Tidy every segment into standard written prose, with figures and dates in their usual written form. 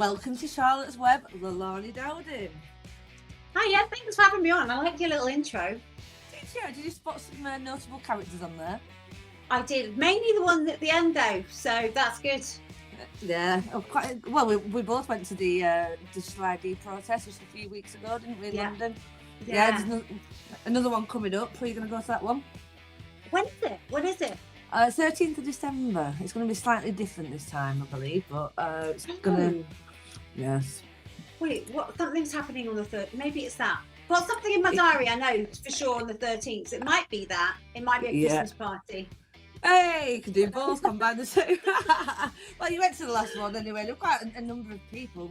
Welcome to Charlotte's Web, Leilani Dowding. Hi, yeah, thanks for having me on. I like your little intro. Did you spot some notable characters on there? I did. Mainly the one at the end, though, so that's good. Yeah, we both went to the digital ID protest just a few weeks ago, didn't we, in London? Yeah, there's another one coming up. Are you going to go to that one? When is it? What is it? 13th of December. It's going to be slightly different this time, I believe, but it's going to... Yes. Wait, what? Something's happening on the 3rd. Maybe it's that. Well, something in my diary, I know for sure on the 13th. It might be that. It might be a Christmas party. Hey, you can do both, combine the two. Well, you went to the last one anyway. There were quite a number of people.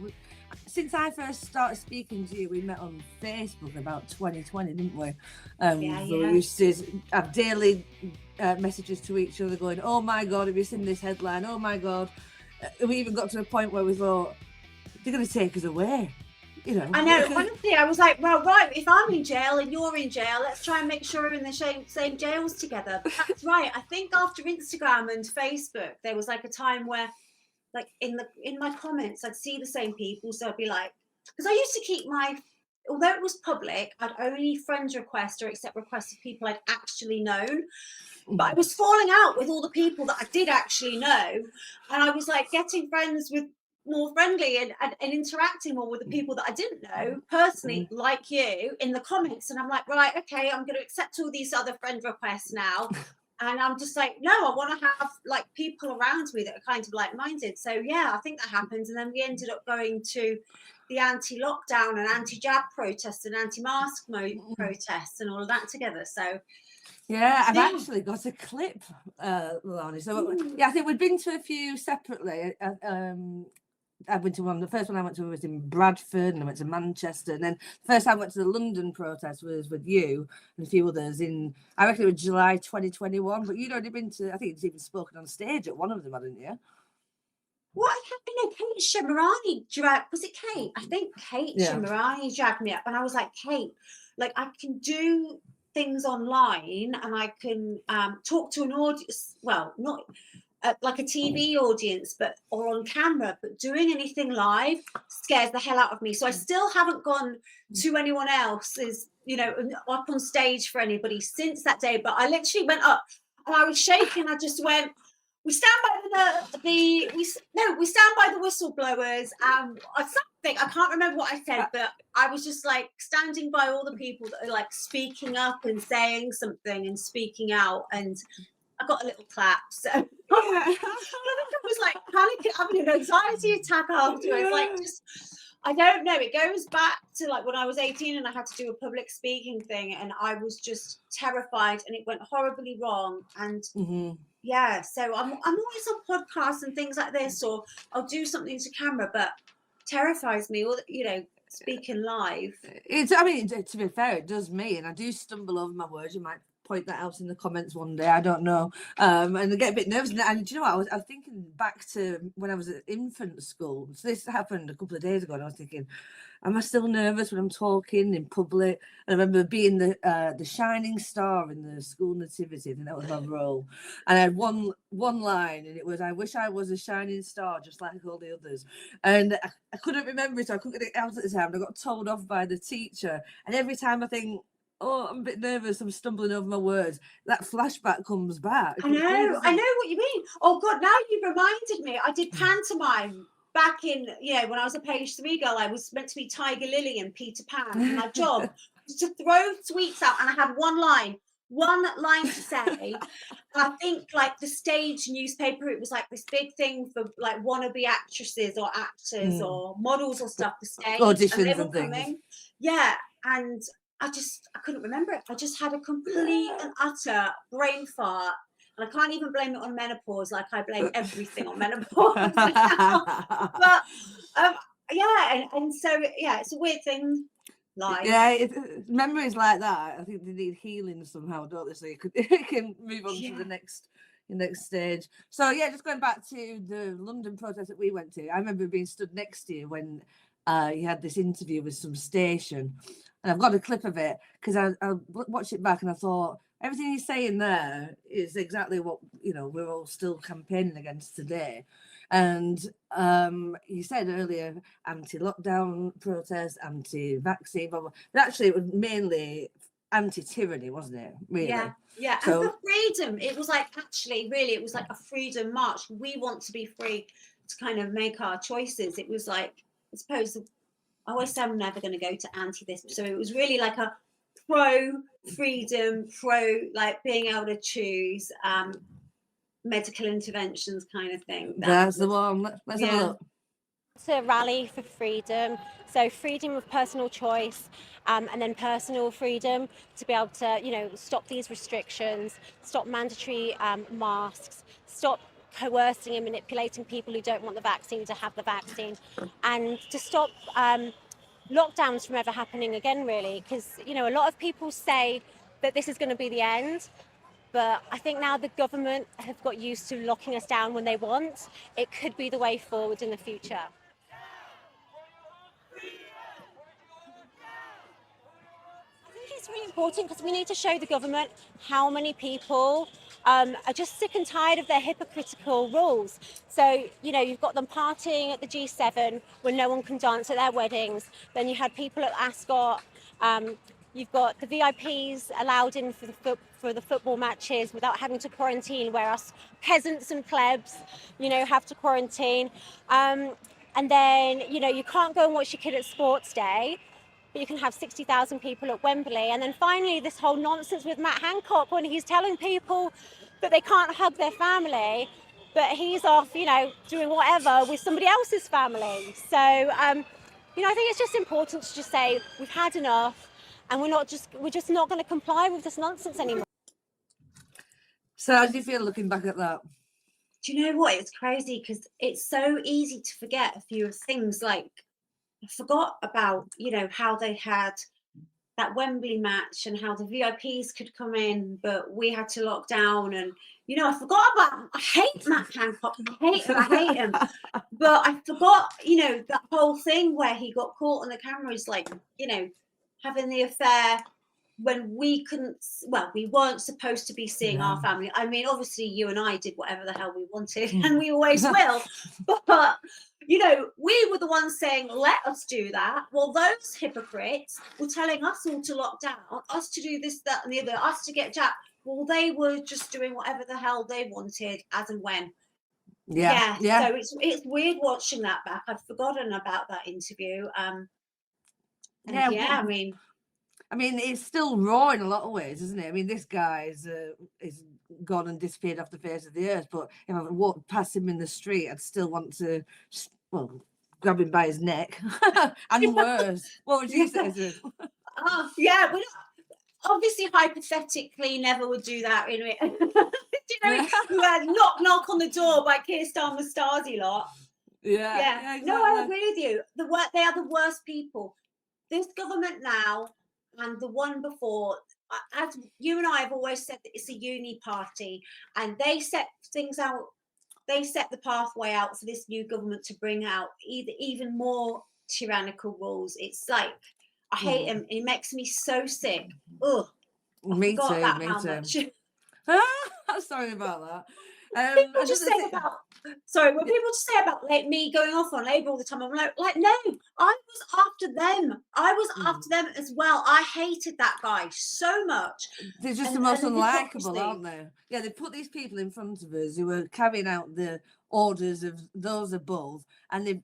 Since I first started speaking to you, we met on Facebook about 2020, didn't we? We used to have daily messages to each other going, oh my God, have you seen this headline? Oh my God. We even got to a point where we thought, they're going to take us away. You know, I know, honestly, I was like, well, right, if I'm in jail and you're in jail, let's try and make sure we're in the same jails together. But that's right. I think after Instagram and Facebook, there was like a time where, like in my comments, I'd see the same people. So I'd be like, because I used to keep although it was public, I'd only friend request or accept requests of people I'd actually known. But I was falling out with all the people that I did actually know. And I was like getting friends with more friendly and interacting more with the people that I didn't know personally, like you, in the comments. And I'm like, right, okay, I'm going to accept all these other friend requests now. And I'm just like, no, I want to have like people around me that are kind of like-minded. So yeah, I think that happens. And then we ended up going to the anti-lockdown and anti-jab protests and anti-mask protests and all of that together. So yeah, I've actually got a clip, Leilani. So yeah, I think we've been to a few separately. I went to one. The first one I went to was in Bradford, and I went to Manchester. And then the first time I went to the London protest was with you and a few others I reckon it was July 2021. But you'd already been to, I think you'd even spoken on stage at one of them, hadn't you? What happened? Kate Shemirani was it Kate? I think Kate Shemirani dragged me up, and I was like, Kate, like I can do things online, and I can talk to an audience. Well, not like a TV audience, or on camera, but doing anything live scares the hell out of me. So I still haven't gone to anyone else's, up on stage for anybody since that day. But I literally went up and I was shaking. I just went, we stand by we stand by the whistleblowers. Something, I can't remember what I said, but I was just like standing by all the people that are like speaking up and saying something and speaking out, and I got a little clap. So I think I was like panicking, having an anxiety attack afterwards. Like, just, I don't know. It goes back to like when I was 18 and I had to do a public speaking thing, and I was just terrified, and it went horribly wrong. And yeah, so I'm always on podcasts and things like this, or I'll do something to camera, but terrifies me. Or speaking live. To be fair, it does me, and I do stumble over my words. You might point that out in the comments one day, I don't know, and I get a bit nervous. And do you know what, I was thinking back to when I was at infant school. So this happened a couple of days ago, and I was thinking, am I still nervous when I'm talking in public? And I remember being the shining star in the school nativity, and that was my role. And I had one line, and it was, I wish I was a shining star just like all the others. And I couldn't remember it, so I couldn't get it out at the time. And I got told off by the teacher. And every time I think, oh, I'm a bit nervous, I'm stumbling over my words, that flashback comes back. I know what you mean. Oh God, now you've reminded me. I did pantomime back in, when I was a page 3 girl. I was meant to be Tiger Lily and Peter Pan, and my job was to throw sweets out, and I had one line to say. I think like the stage newspaper, it was like this big thing for like wannabe actresses or actors or models or stuff, the stage auditions and things. Coming. Yeah, and I couldn't remember it. I just had a complete and utter brain fart. And I can't even blame it on menopause, like I blame everything on menopause. But and so it's a weird thing. Life. Yeah, memories like that, I think they need healing somehow, don't they? So you can move on to the next stage. So yeah, just going back to the London protest that we went to, I remember being stood next to you when you had this interview with some station, and I've got a clip of it because I watched it back and I thought, everything you're saying there is exactly what, you know, we're all still campaigning against today. And you said earlier, anti-lockdown protests, anti-vaccine, blah, blah. But actually, it was mainly anti-tyranny, wasn't it? Really? Yeah. So, and for freedom, it was like, actually, really, it was like a freedom march. We want to be free to kind of make our choices. It was like, I suppose, I always say I'm never going to go to anti this. So it was really like a pro freedom, pro like being able to choose medical interventions kind of thing. that's the one. Let's have a look. To rally for freedom, so freedom of personal choice, and then personal freedom to be able to, you know, stop these restrictions, stop mandatory masks, stop coercing and manipulating people who don't want the vaccine to have the vaccine, and to stop lockdowns from ever happening again, really, because, you know, a lot of people say that this is going to be the end. But I think now the government have got used to locking us down when they want. It could be the way forward in the future. I think it's really important because we need to show the government how many people are just sick and tired of their hypocritical rules. So, you know, you've got them partying at the G7 when no one can dance at their weddings. Then you had people at Ascot. You've got the VIPs allowed in for the football matches without having to quarantine, where us peasants and plebs, you know, have to quarantine. And then, you know, you can't go and watch your kid at sports day, but you can have 60,000 people at Wembley. And then finally, this whole nonsense with Matt Hancock when he's telling people that they can't hug their family, but he's off, you know, doing whatever with somebody else's family. So, you know, I think it's just important to just say we've had enough. And we're just not going to comply with this nonsense anymore. So how do you feel looking back at that? Do you know what? It's crazy because it's so easy to forget a few things. Like, I forgot about, you know, how they had that Wembley match and how the VIPs could come in, but we had to lock down. And, you know, I forgot about, I hate Matt Hancock. I hate him. But I forgot, you know, that whole thing where he got caught on the cameras, like, you know, having the affair when we couldn't, well, we weren't supposed to be seeing our family. I mean, obviously you and I did whatever the hell we wanted and we always will. But, you know, we were the ones saying, let us do that. Well, those hypocrites were telling us all to lock down, us to do this, that, and the other, us to get jabbed. Well, they were just doing whatever the hell they wanted as and when. Yeah. So it's weird watching that back. I'd forgotten about that interview. I mean, it's still raw in a lot of ways, isn't it? I mean, this guy is gone and disappeared off the face of the earth. But if I walked past him in the street, I'd still want to, well, grab him by his neck and worse. What would you say? Yeah, we obviously hypothetically never would do that. You know, who had knock on the door by Keir Starmer Stasi lot. Yeah. Exactly. No, I agree with you. They are the worst people. This government now and the one before, as you and I have always said, that it's a uni party, and they set things out. They set the pathway out for this new government to bring out even more tyrannical rules. It's like, I hate him. He makes me so sick. Ugh. Me too. Sorry about that. People just say about, sorry, when people just say about like me going off on Labour all the time, I'm like, no, I was after them. I was after them as well. I hated that guy so much. They're just the most unlikable, aren't they? Yeah, they put these people in front of us who are carrying out the orders of those above, and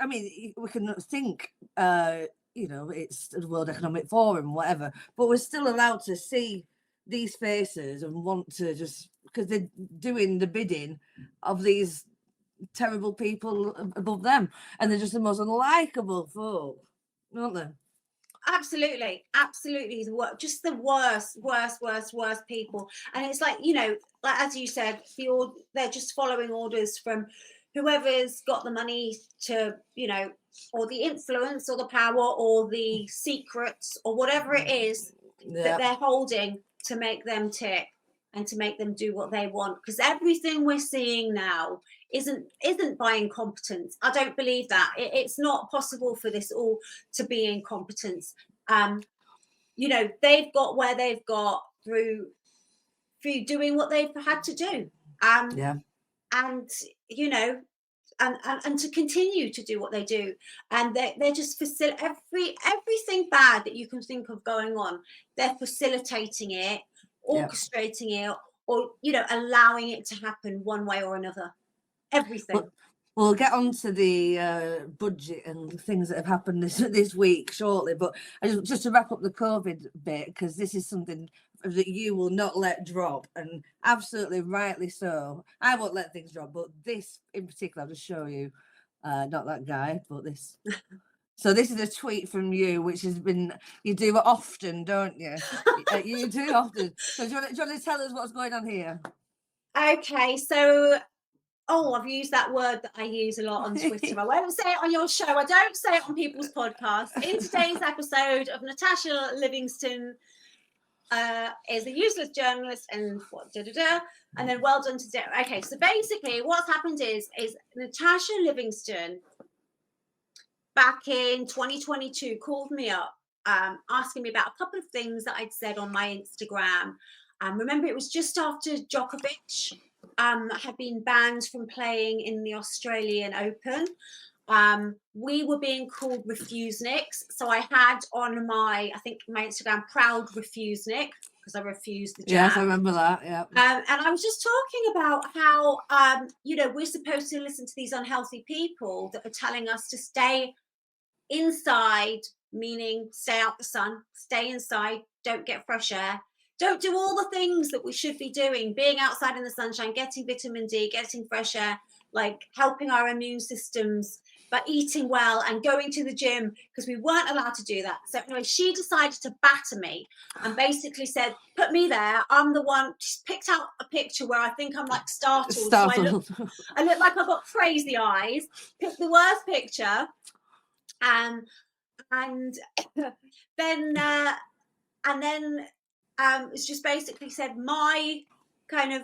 I mean, we can think, you know, it's the World Economic Forum, whatever, but we're still allowed to see these faces and want to just, because they're doing the bidding of these terrible people above them, and they're just the most unlikable folk, aren't they? Absolutely, just the worst people. And it's like, you know, like as you said, they're just following orders from whoever's got the money to, you know, or the influence or the power or the secrets or whatever it is that they're holding to make them tick and to make them do what they want. Because everything we're seeing now isn't by incompetence. I don't believe that. It's not possible for this all to be incompetence. You know, they've got where they've got through doing what they've had to do. And you know, and to continue to do what they do, and they're just everything bad that you can think of going on, they're facilitating it, orchestrating it, or you know, allowing it to happen one way or another. Everything. We'll get on to the budget and things that have happened this week shortly, but just to wrap up the COVID bit, because this is something that you will not let drop, and absolutely rightly so. I won't let things drop, but this in particular, I'll just show you, not that guy, but this. So this is a tweet from you, which has been, you do it often, don't you? You do often. So do you want to tell us what's going on here? Okay, so I've used that word that I use a lot on Twitter. I won't say it on your show. I don't say it on people's podcasts. In today's episode of Natasha Livingston is a useless journalist and and then well done to okay. So basically, what's happened is Natasha Livingston back in 2022 called me up, asking me about a couple of things that I'd said on my Instagram. Remember, it was just after Djokovic had been banned from playing in the Australian Open. We were being called refuseniks. So I had on my Instagram, proud refusenik, because I refused the jab. Yes, I remember that. Yeah. And I was just talking about how, you know, we're supposed to listen to these unhealthy people that are telling us to stay inside, meaning stay out the sun, stay inside, don't get fresh air. Don't do all the things that we should be doing, being outside in the sunshine, getting vitamin D, getting fresh air, like helping our immune systems, but eating well and going to the gym, because we weren't allowed to do that. So anyway, she decided to batter me and basically said, put me there. I'm the one. She's picked out a picture where I think I'm like startled. So I look like I've got crazy eyes. Picked the worst picture. And then it's just basically said my kind of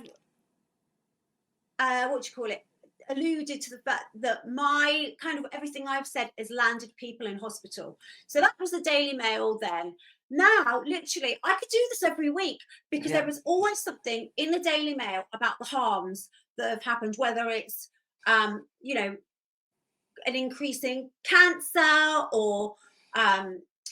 alluded to the fact that my kind of everything I've said has landed people in hospital. So that was the Daily Mail then. Now, literally, I could do this every week, because there was always something in the Daily Mail about the harms that have happened, whether it's you know, an increase in cancer or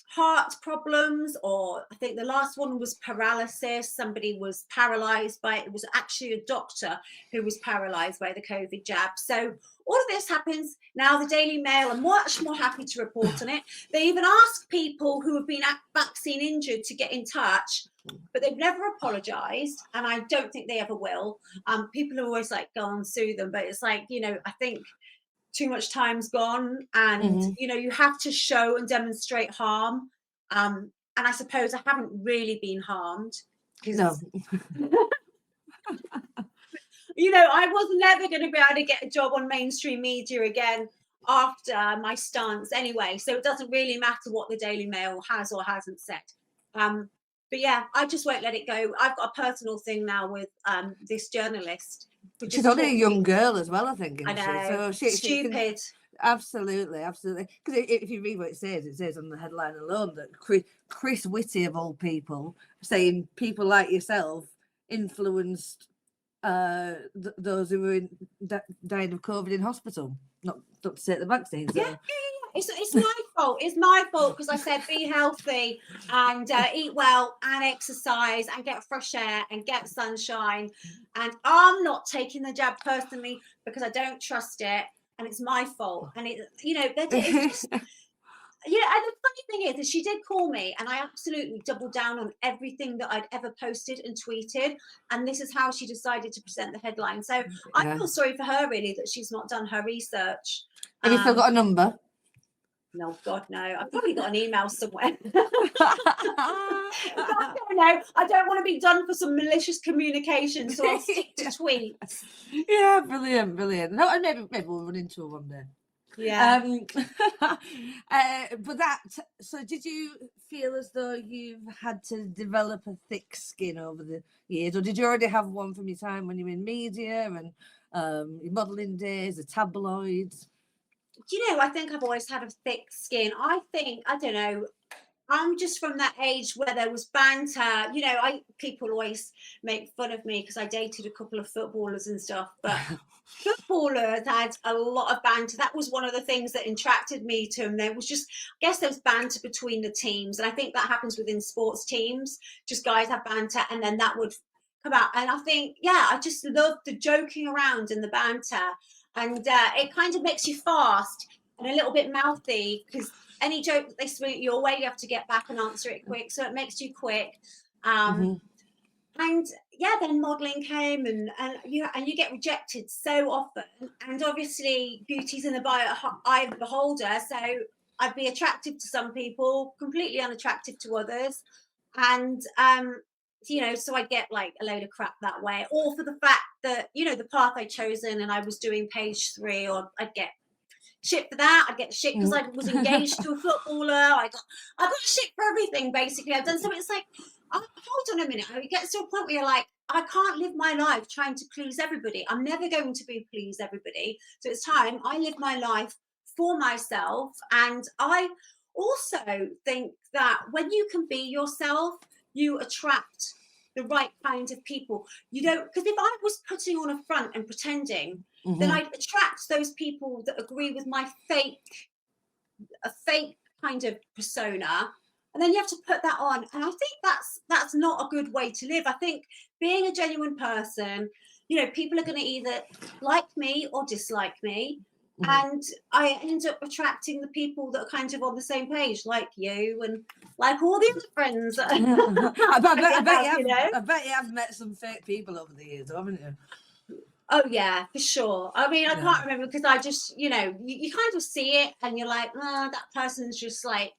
heart problems, or I think the last one was paralysis. Somebody was paralyzed by it was actually a doctor who was paralyzed by the COVID jab. So all of this happens now. The Daily Mail are much more happy to report on it. They even ask people who have been vaccine injured to get in touch, but they've never apologized, and I don't think they ever will. People are always like, go and sue them, but it's like, you know, I think too much time's gone, and you know, you have to show and demonstrate harm, and I suppose I haven't really been harmed, No. You know, I was never going to be able to get a job on mainstream media again after my stance anyway, so it doesn't really matter what the Daily Mail has or hasn't said. But yeah, I just won't let it go. I've got a personal thing now with this journalist. She's only a young girl as well, I think. I know. So stupid. Absolutely. Because if you read what it says on the headline alone that Chris Whitty, of all people, saying people like yourself influenced those who were dying of COVID in hospital, not to take the vaccine. So. Yeah. It's my fault. It's my fault, because I said be healthy and eat well and exercise and get fresh air and get sunshine. And I'm not taking the jab personally because I don't trust it, and it's my fault. And it, you know, it's just, you know, and the funny thing is she did call me, and I absolutely doubled down on everything that I'd ever posted and tweeted, and this is how she decided to present the headline. So I feel sorry for her, really, that she's not done her research. Have you still got a number? No, God, no. I've probably got an email somewhere. I don't know. I don't want to be done for some malicious communication, so I'll stick to tweets. Yeah, brilliant. No, maybe we'll run into her one day. Yeah. But so did you feel as though you've had to develop a thick skin over the years, or did you already have one from your time when you were in media and your modelling days, the tabloids? You know, I think I've always had a thick skin. I don't know. I'm just from that age where there was banter. You know, people always make fun of me because I dated a couple of footballers and stuff, but footballers had a lot of banter. That was one of the things that attracted me to them. There was just, I guess, there was banter between the teams, and I think that happens within sports teams. Just guys have banter, and then that would come out. And I think, yeah, I just love the joking around and the banter, and it kind of makes you fast and a little bit mouthy because any joke that they swoop your way, you have to get back and answer it quick. So it makes you quick. And yeah, then modelling came, and you get rejected so often. And obviously, beauty's in the eye of the beholder. So I'd be attractive to some people, completely unattractive to others, and you know, so I'd get like a load of crap that way, or for the fact that, you know, the path I'd chosen and I was doing page 3, or I'd get shit for that. I'd get shit because I was engaged to a footballer. I got shit for everything, basically. I've done so. It's like, hold on a minute. It gets to a point where you're like, I can't live my life trying to please everybody. I'm never going to please everybody. So it's time I live my life for myself. And I also think that when you can be yourself, you attract the right kind of people. You don't, because if I was putting on a front and pretending, then I'd attract those people that agree with my fake kind of persona. And then you have to put that on. And I think that's not a good way to live. I think being a genuine person, you know, people are going to either like me or dislike me. And I end up attracting the people that are kind of on the same page, like you and like all the other friends. I bet you have met some fake people over the years, haven't you? Oh yeah, for sure. I mean, I can't remember because I just, you know, you kind of see it and you're like, oh, that person's just like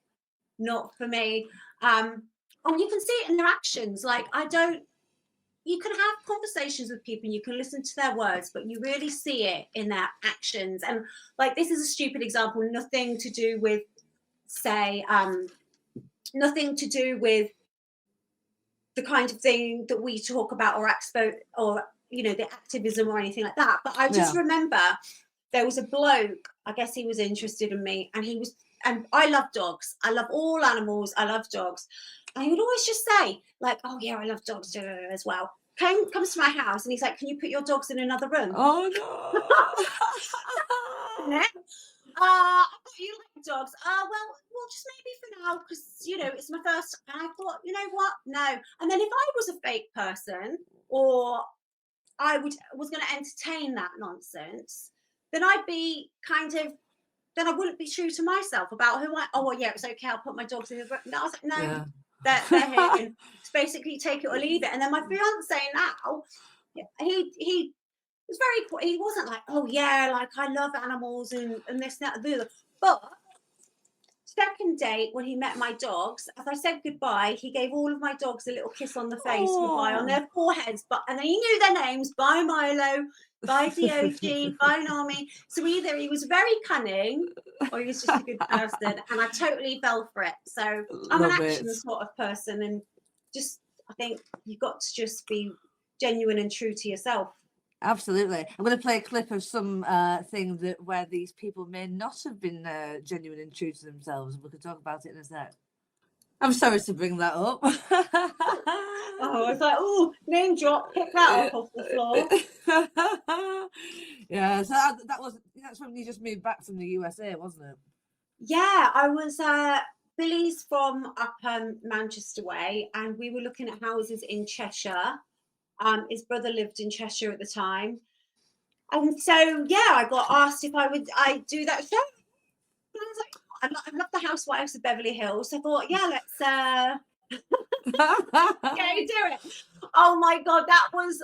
not for me. And you can see it in their actions. Like, you can have conversations with people and you can listen to their words, but you really see it in their actions. And like, this is a stupid example, nothing to do with, say, nothing to do with the kind of thing that we talk about or expo or, you know, the activism or anything like that. But I just remember there was a bloke, I guess he was interested in me, and I love dogs. I love all animals. I love dogs. And he would always just say, like, oh yeah, I love dogs as well. Comes to my house and he's like, can you put your dogs in another room? Oh no. You like dogs? Well, just maybe for now, because, you know, it's my first. And I thought, you know what? No. And then if I was a fake person, or I was going to entertain that nonsense, then I'd be then I wouldn't be true to myself about who oh, well, yeah, it's okay, I'll put my dogs in the room. No, I was like, no, they're here. And it's basically take it or leave it. And then my fiance now, he was he wasn't like, oh yeah, like I love animals and this, that, and the other. But second date, when he met my dogs, as I said goodbye, he gave all of my dogs a little kiss on the face, goodbye on their foreheads, and then he knew their names. Bye Milo, bye Dog, bye Nami. So either he was very cunning or he was just a good person, and I totally fell for it. So I'm an action sort of person, and just, I think you've got to just be genuine and true to yourself. Absolutely. I'm going to play a clip of some thing where these people may not have been genuine and true to themselves. We could talk about it in a sec. I'm sorry to bring that up. Oh, I was like, oh, name drop, pick that up off the floor. Yeah, so that's when you just moved back from the USA, wasn't it? Yeah, I was Billy's from up Manchester way, and we were looking at houses in Cheshire. His brother lived in Cheshire at the time. And so, yeah, I got asked if I do that show. And I was like, I love the Housewives of Beverly Hills. So I thought, yeah, let's do it. Oh my God, that was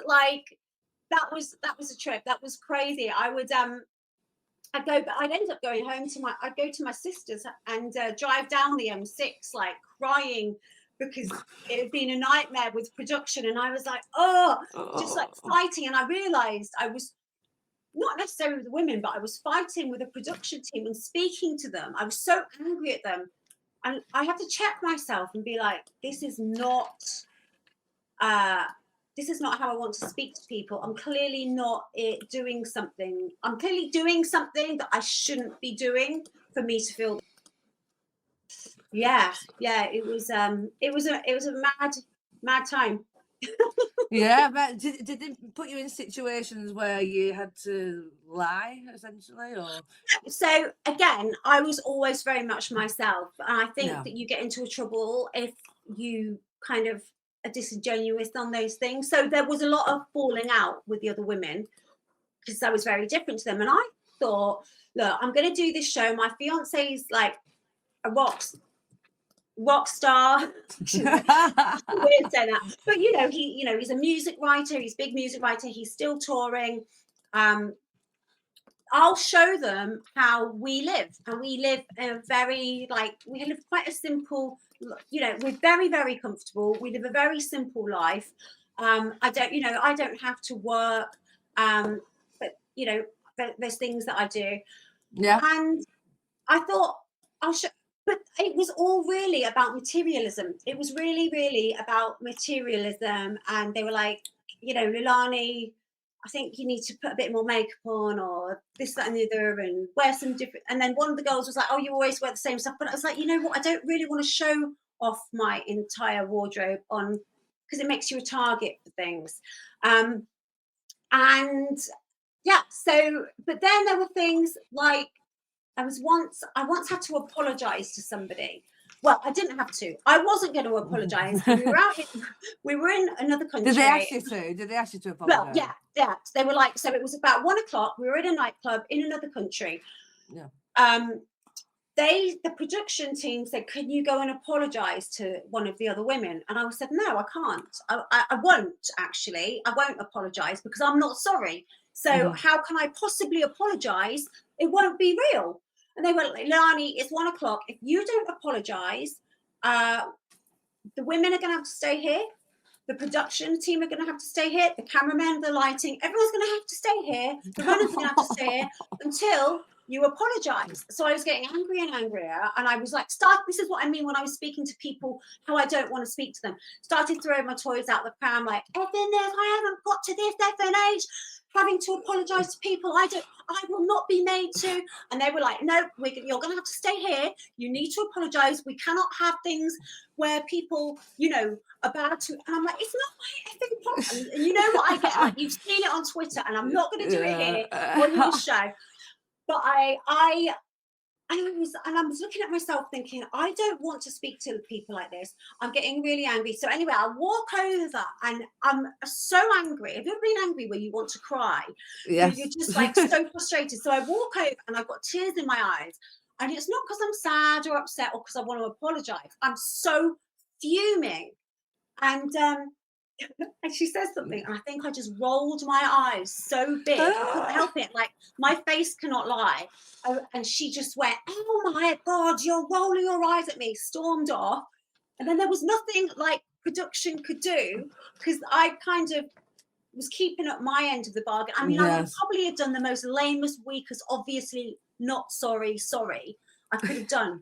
a trip. That was crazy. I'd end up going home I'd go to my sister's and drive down the M6, like crying, because it had been a nightmare with production. And I was like, just like fighting. And I realized I was not necessarily with the women, but I was fighting with a production team and speaking to them. I was so angry at them. And I had to check myself and be like, this is not how I want to speak to people. I'm clearly not doing something. I'm clearly doing something that I shouldn't be doing for me to feel. Yeah, it was a mad time. Yeah, but did they put you in situations where you had to lie, essentially, or? So again, I was always very much myself, and I think Yeah. that you get into trouble if you kind of are disingenuous on those things. So there was a lot of falling out with the other women because I was very different to them, and I thought, look, I'm going to do this show. My fiance's like a rock star. Weird saying that, but he's a music writer. He's a big music writer. He's still touring. I'll show them how we live, and we live a very we live quite a simple. We're very, very comfortable. We live a very simple life. I don't have to work. But there's things that I do. Yeah. And I thought I'll show. But it was all really about materialism. It was really, really about materialism. And they were like, Leilani, I think you need to put a bit more makeup on, or this, that, and the other, and wear some different. And then one of the girls was like, oh, you always wear the same stuff. But I was like, you know what? I don't really want to show off my entire wardrobe on, because it makes you a target for things. And yeah, so, but then there were things like, I once had to apologize to somebody. Well, I didn't have to. I wasn't going to apologize. We were in another country. Did they ask you to? Did they ask you to apologize? Well, yeah. They were like, so it was about 1:00. We were in a nightclub in another country. Yeah. The production team said, can you go and apologize to one of the other women? And I said, no, I can't. I won't, actually. I won't apologize because I'm not sorry. So how can I possibly apologize? It won't be real. And they went, Leilani, it's 1:00. If you don't apologize, the women are going to have to stay here. The production team are going to have to stay here. The cameramen, the lighting, everyone's going to have to stay here. The runners are going to have to stay here until you apologize. So I was getting angrier and angrier. And I was like, this is what I mean when I was speaking to people, how I don't want to speak to them. Started throwing my toys out the pram, like, effing this, I haven't got to this effing age. Having to apologize to people, I will not be made to. And they were like, no, you're going to have to stay here. You need to apologize. We cannot have things where people, are bad to. And I'm like, it's not my effing problem. And you know what I get? Like, you've seen it on Twitter, and I'm not going to do it here on your show. But I was looking at myself thinking, I don't want to speak to people like this. I'm getting really angry. So anyway, I walk over, and I'm so angry. Have you ever been angry where you want to cry? Yes. You're just like so frustrated. So I walk over, and I've got tears in my eyes. And it's not because I'm sad or upset or because I want to apologize. I'm so fuming. And she says something, and I think I just rolled my eyes so big. I couldn't help it. Like, my face cannot lie. And she just went, oh my God, you're rolling your eyes at me, stormed off. And then there was nothing like production could do, because I kind of was keeping up my end of the bargain. I mean, I would probably have done the most lamest, weakest, obviously not sorry I could have done.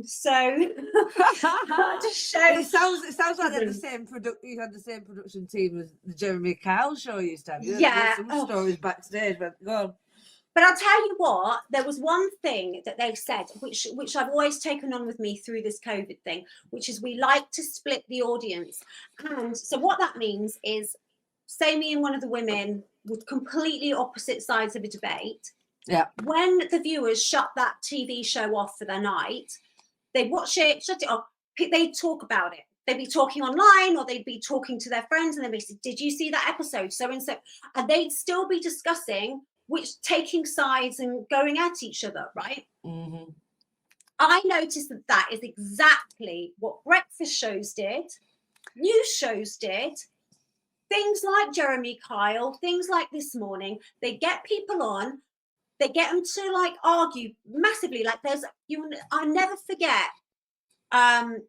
So to show, it sounds like they're the same you had the same production team as the Jeremy Kyle show you used to have. Yeah, there's some stories backstage, but go on. But I'll tell you what, there was one thing that they said, which I've always taken on with me through this COVID thing, which is we like to split the audience. And so what that means is, say me and one of the women with completely opposite sides of a debate. Yeah. When the viewers shut that TV show off for the night, they'd watch it, shut it off, they'd talk about it. They'd be talking online, or they'd be talking to their friends, and they'd be saying, did you see that episode? So and so. And they'd still be discussing, taking sides and going at each other, right? Mm-hmm. I noticed that is exactly what breakfast shows did, news shows did. Things like Jeremy Kyle, things like This Morning, they get people on, they get them to like argue massively. Like I'll never forget. Oh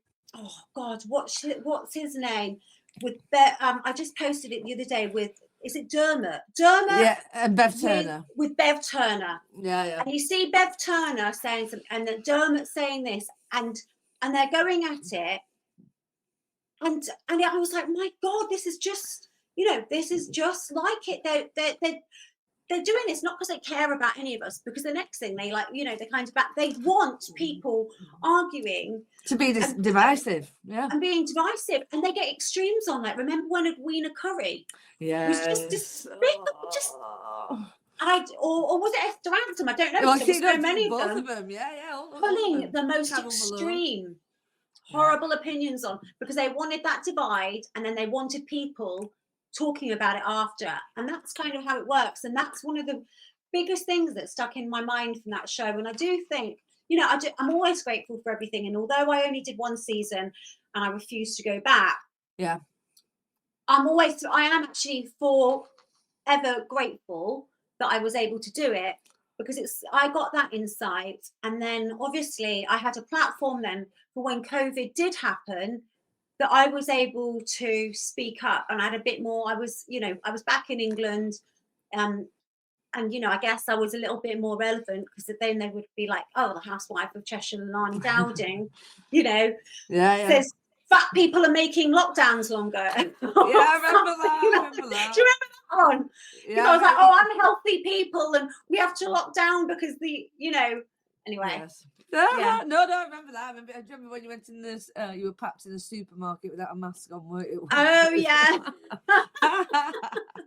God, what's his name? I just posted it the other day with. Is it Dermot? Yeah, and Bev Turner. With Bev Turner. Yeah. And you see Bev Turner saying something, and then Dermot saying this, and they're going at it. And I was like, my God, this is just like it. they're doing this not because they care about any of us, because the next thing they like, they want people arguing to be divisive, and being divisive, and they get extremes on that. Remember when Edwina Curry was just despicable, or was it Esther Ransom? I don't know. Well, There was so many both of them. all Pulling the most Carol extreme, horrible opinions on, because they wanted that divide, and then they wanted people talking about it after, and that's kind of how it works. And that's one of the biggest things that stuck in my mind from that show. And I do think, I'm always grateful for everything, and although I only did one season and I refused to go back, I am actually forever grateful that I was able to do it, because I got that insight. And then obviously I had a platform then for when COVID did happen, that I was able to speak up, and I had a bit more. I was back in England, and I guess I was a little bit more relevant, because then they would be like, oh, the housewife of Cheshire, Leilani Dowding, says fat people are making lockdowns longer. I remember that. Do you remember that one? Because I was like, oh, unhealthy people, and we have to lock down because anyway. Yes. No, I remember that. I remember when you went in this, you were perhaps in a supermarket without a mask on, weren't you? Oh, yeah.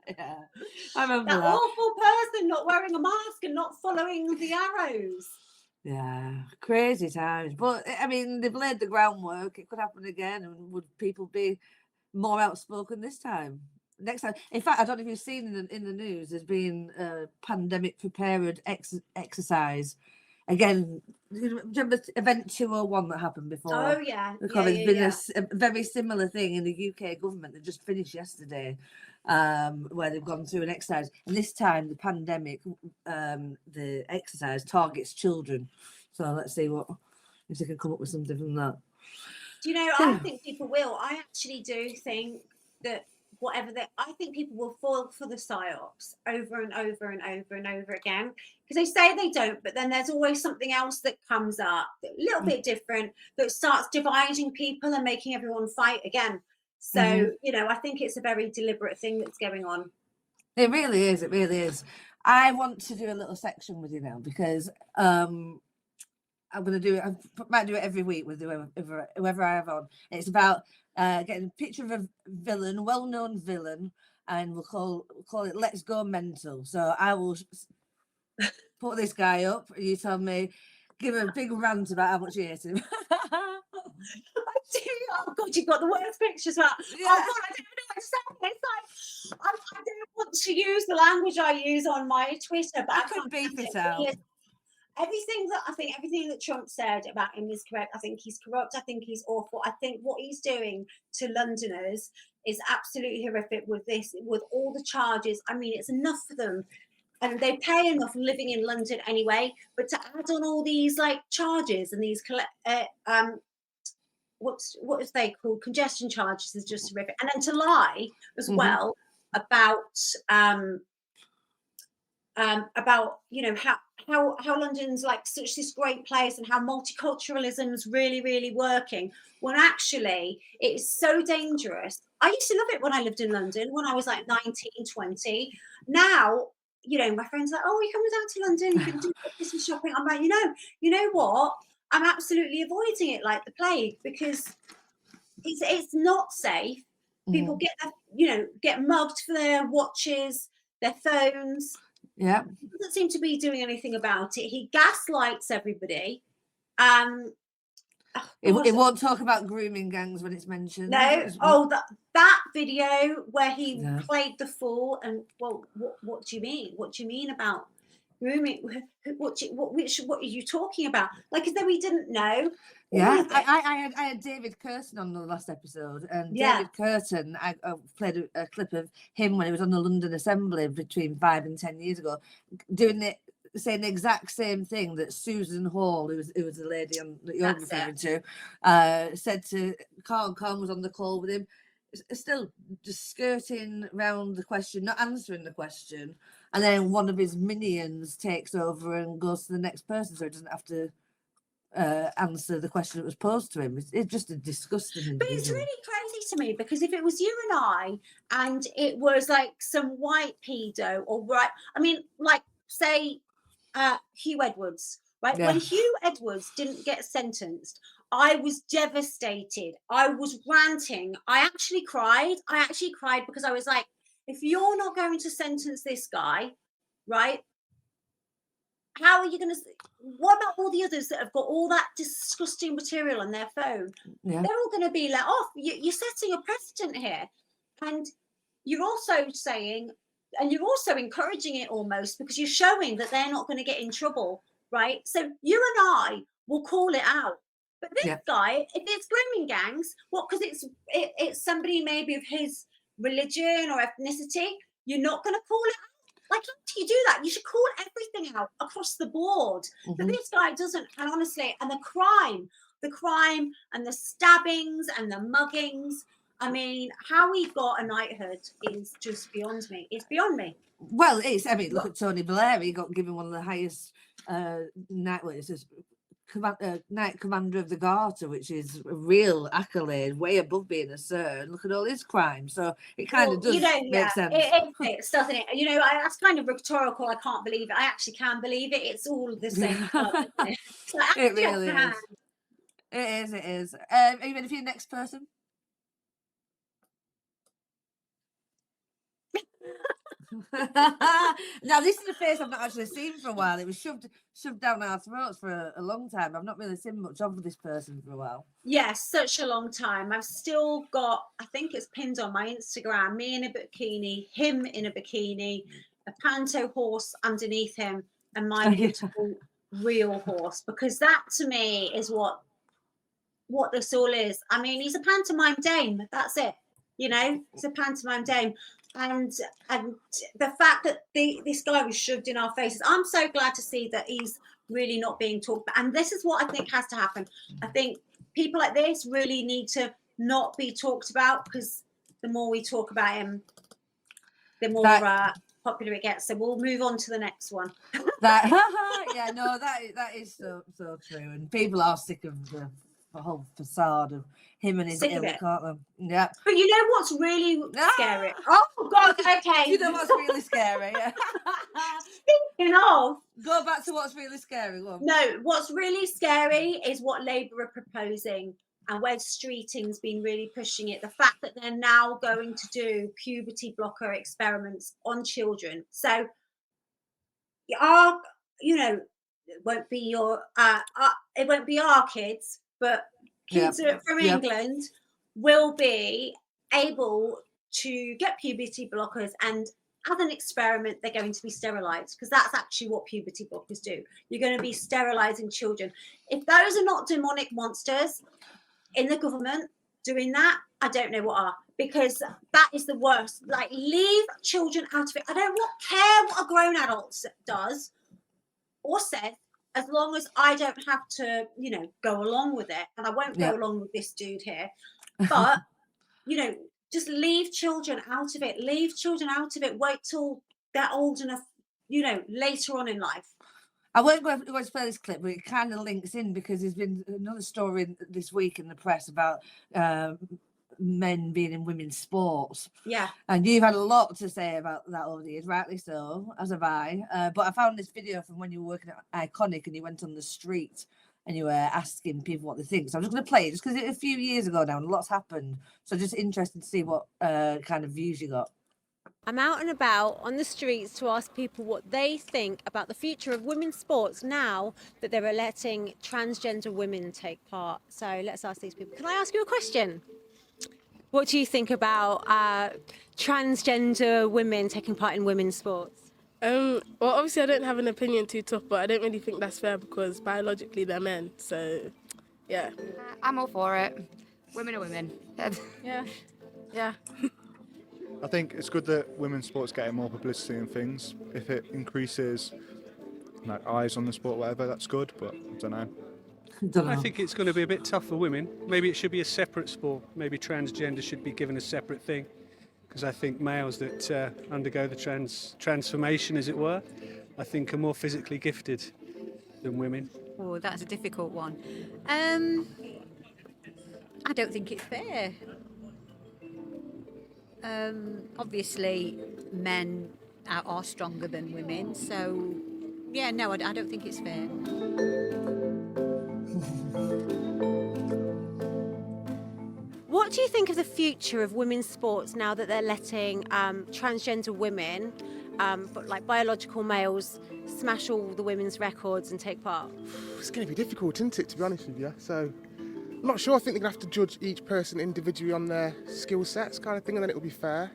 Yeah, I remember that awful person not wearing a mask and not following the arrows. Yeah, crazy times. But I mean, they've laid the groundwork. It could happen again, and would people be more outspoken this time? Next time, in fact, I don't know if you've seen in the news, there's been a pandemic prepared exercise. Again, remember Event 201 that happened before? Oh, yeah. There's been a very similar thing in the UK government that just finished yesterday, where they've gone through an exercise. And this time, the pandemic, the exercise targets children. So let's see if they can come up with something from that. Do you know, I think people will. I actually do think that I think people will fall for the psyops over and over and over and over again, because they say they don't, but then there's always something else that comes up, a little bit different, that starts dividing people and making everyone fight again. So, I think it's a very deliberate thing that's going on. It really is. It really is. I want to do a little section with you now, because I'm going to do it. I might do it every week with whoever I have on. It's about getting a picture of a villain, well-known villain, and we'll call it "Let's Go Mental." So I will put this guy up, and you tell me, give a big rant about how much you hate him. Oh God, you've got the worst pictures out. Yeah. Oh God, I don't know what to say. It's like I don't want to use the language I use on my Twitter, but I could beep it out. Everything that Trump said about him is correct. I think he's corrupt. I think he's awful. I think what he's doing to Londoners is absolutely horrific with all the charges. I mean, it's enough for them. And they pay enough living in London anyway, but to add on all these charges and these what is they called, congestion charges, is just horrific. And then to lie as well about how London's such this great place, and how multiculturalism is really, really working, when actually it's so dangerous. I used to love it when I lived in London, when I was 19, 20. Now, my friends are like, oh, you're coming down to London, you can do Christmas shopping. I'm like, you know what? I'm absolutely avoiding it like the plague, because it's not safe. People get mugged for their watches, their phones. Yeah, he doesn't seem to be doing anything about it. He gaslights everybody. It won't talk about grooming gangs when it's mentioned. No. That video where he played the fool, and what do you mean? What do you mean about grooming? What are you talking about? As though we didn't know. Yeah, I had David Curtin on the last episode, and David Curtin, I played a clip of him when he was on the London Assembly between 5 and 10 years ago, saying the exact same thing that Susan Hall, who was the lady that you're referring to, said to Carl. Carl was on the call with him, still just skirting around the question, not answering the question, and then one of his minions takes over and goes to the next person, so he doesn't have to answer the question that was posed to him. It's just a disgusting individual. But it's really crazy to me, because if it was you and I, and it was like some white pedo, or I mean, like, say, Hugh Edwards, right? Yeah. When Hugh Edwards didn't get sentenced, I was devastated. I was ranting. I actually cried because I was like, if you're not going to sentence this guy, right? How are you going to? What about all the others that have got all that disgusting material on their phone? Yeah. They're all going to be let off. You're setting a precedent here, and you're also saying, and you're also encouraging it almost, because you're showing that they're not going to get in trouble, right? So you and I will call it out. But this guy, if it's grooming gangs, what? Because it's somebody maybe of his religion or ethnicity, you're not going to call it out. Like, how do you do that? You should call everything out across the board. But this guy doesn't. And honestly, and the crime and the stabbings and the muggings. I mean, how he got a knighthood is just beyond me. It's beyond me. Well, it's. I mean, look at Tony Blair. He got given one of the highest Knight Commander of the Garter, which is a real accolade, way above being a sir. And look at all his crimes. So it kind of does make sense. It's, doesn't it? You know, that's kind of rhetorical. I can't believe it. I actually can believe it. It's all the same stuff, isn't it? It really is. It is. Are you ready for your next person? Now, this is a face I've not actually seen for a while. It was shoved down our throats for a long time. I've not really seen much of this person for a while. Yes, such a long time. I've still got, I think it's pinned on my Instagram, me in a bikini, him in a bikini, a panto horse underneath him, and my beautiful real horse, because that to me is what this all is. I mean, he's a pantomime dame. That's it. You know, he's a pantomime dame. And the fact that this guy was shoved in our faces, I'm so glad to see that he's really not being talked about. And this is what I think has to happen. I think people like this really need to not be talked about, because the more we talk about him, the more popular it gets. So we'll move on to the next one. That is so true. And people are sick of the whole facade of him and his ilk, aren't they? Yeah. But you know what's really scary? Oh God, okay. You know what's really scary? Yeah. Speaking of, go back to what's really scary. Go on. No, what's really scary is what Labour are proposing, and where Streeting's been really pushing it. The fact that they're now going to do puberty blocker experiments on children. So, it won't be it won't be our kids, but kids from England will be able to get puberty blockers, and as an experiment, they're going to be sterilised, because that's actually what puberty blockers do. You're going to be sterilising children. If those are not demonic monsters in the government doing that, I don't know what are, because that is the worst. Like, leave children out of it. I don't care what a grown adult does or says, as long as I don't have to, go along with it. And I won't go along with this dude here. But, just leave children out of it. Leave children out of it. Wait till they're old enough, later on in life. I won't go to play this clip, but it kind of links in, because there's been another story this week in the press about men being in women's sports. Yeah. And you've had a lot to say about that over the years, rightly so, as have I. But I found this video from when you were working at Iconic and you went on the street and you were asking people what they think. So I'm just going to play it, just because it's a few years ago now and lots happened. So just interested to see what kind of views you got. I'm out and about on the streets to ask people what they think about the future of women's sports now that they're letting transgender women take part. So let's ask these people. Can I ask you a question? What do you think about transgender women taking part in women's sports? Well, obviously I don't have an opinion too tough, but I don't really think that's fair, because biologically they're men. So, yeah. I'm all for it. Women are women. Yeah. I think it's good that women's sports getting more publicity and things. If it increases eyes on the sport, whatever, that's good. But I don't know. I think it's going to be a bit tough for women. Maybe it should be a separate sport. Maybe transgender should be given a separate thing, because I think males that undergo the transformation, as it were, I think are more physically gifted than women. Oh, that's a difficult one. I don't think it's fair. Obviously, men are stronger than women, so yeah, no, I don't think it's fair. What do you think of the future of women's sports now that they're letting transgender women, but like biological males, smash all the women's records and take part? It's going to be difficult, isn't it, to be honest with you? So, I'm not sure. I think they're going to have to judge each person individually on their skill sets kind of thing, and then it'll be fair.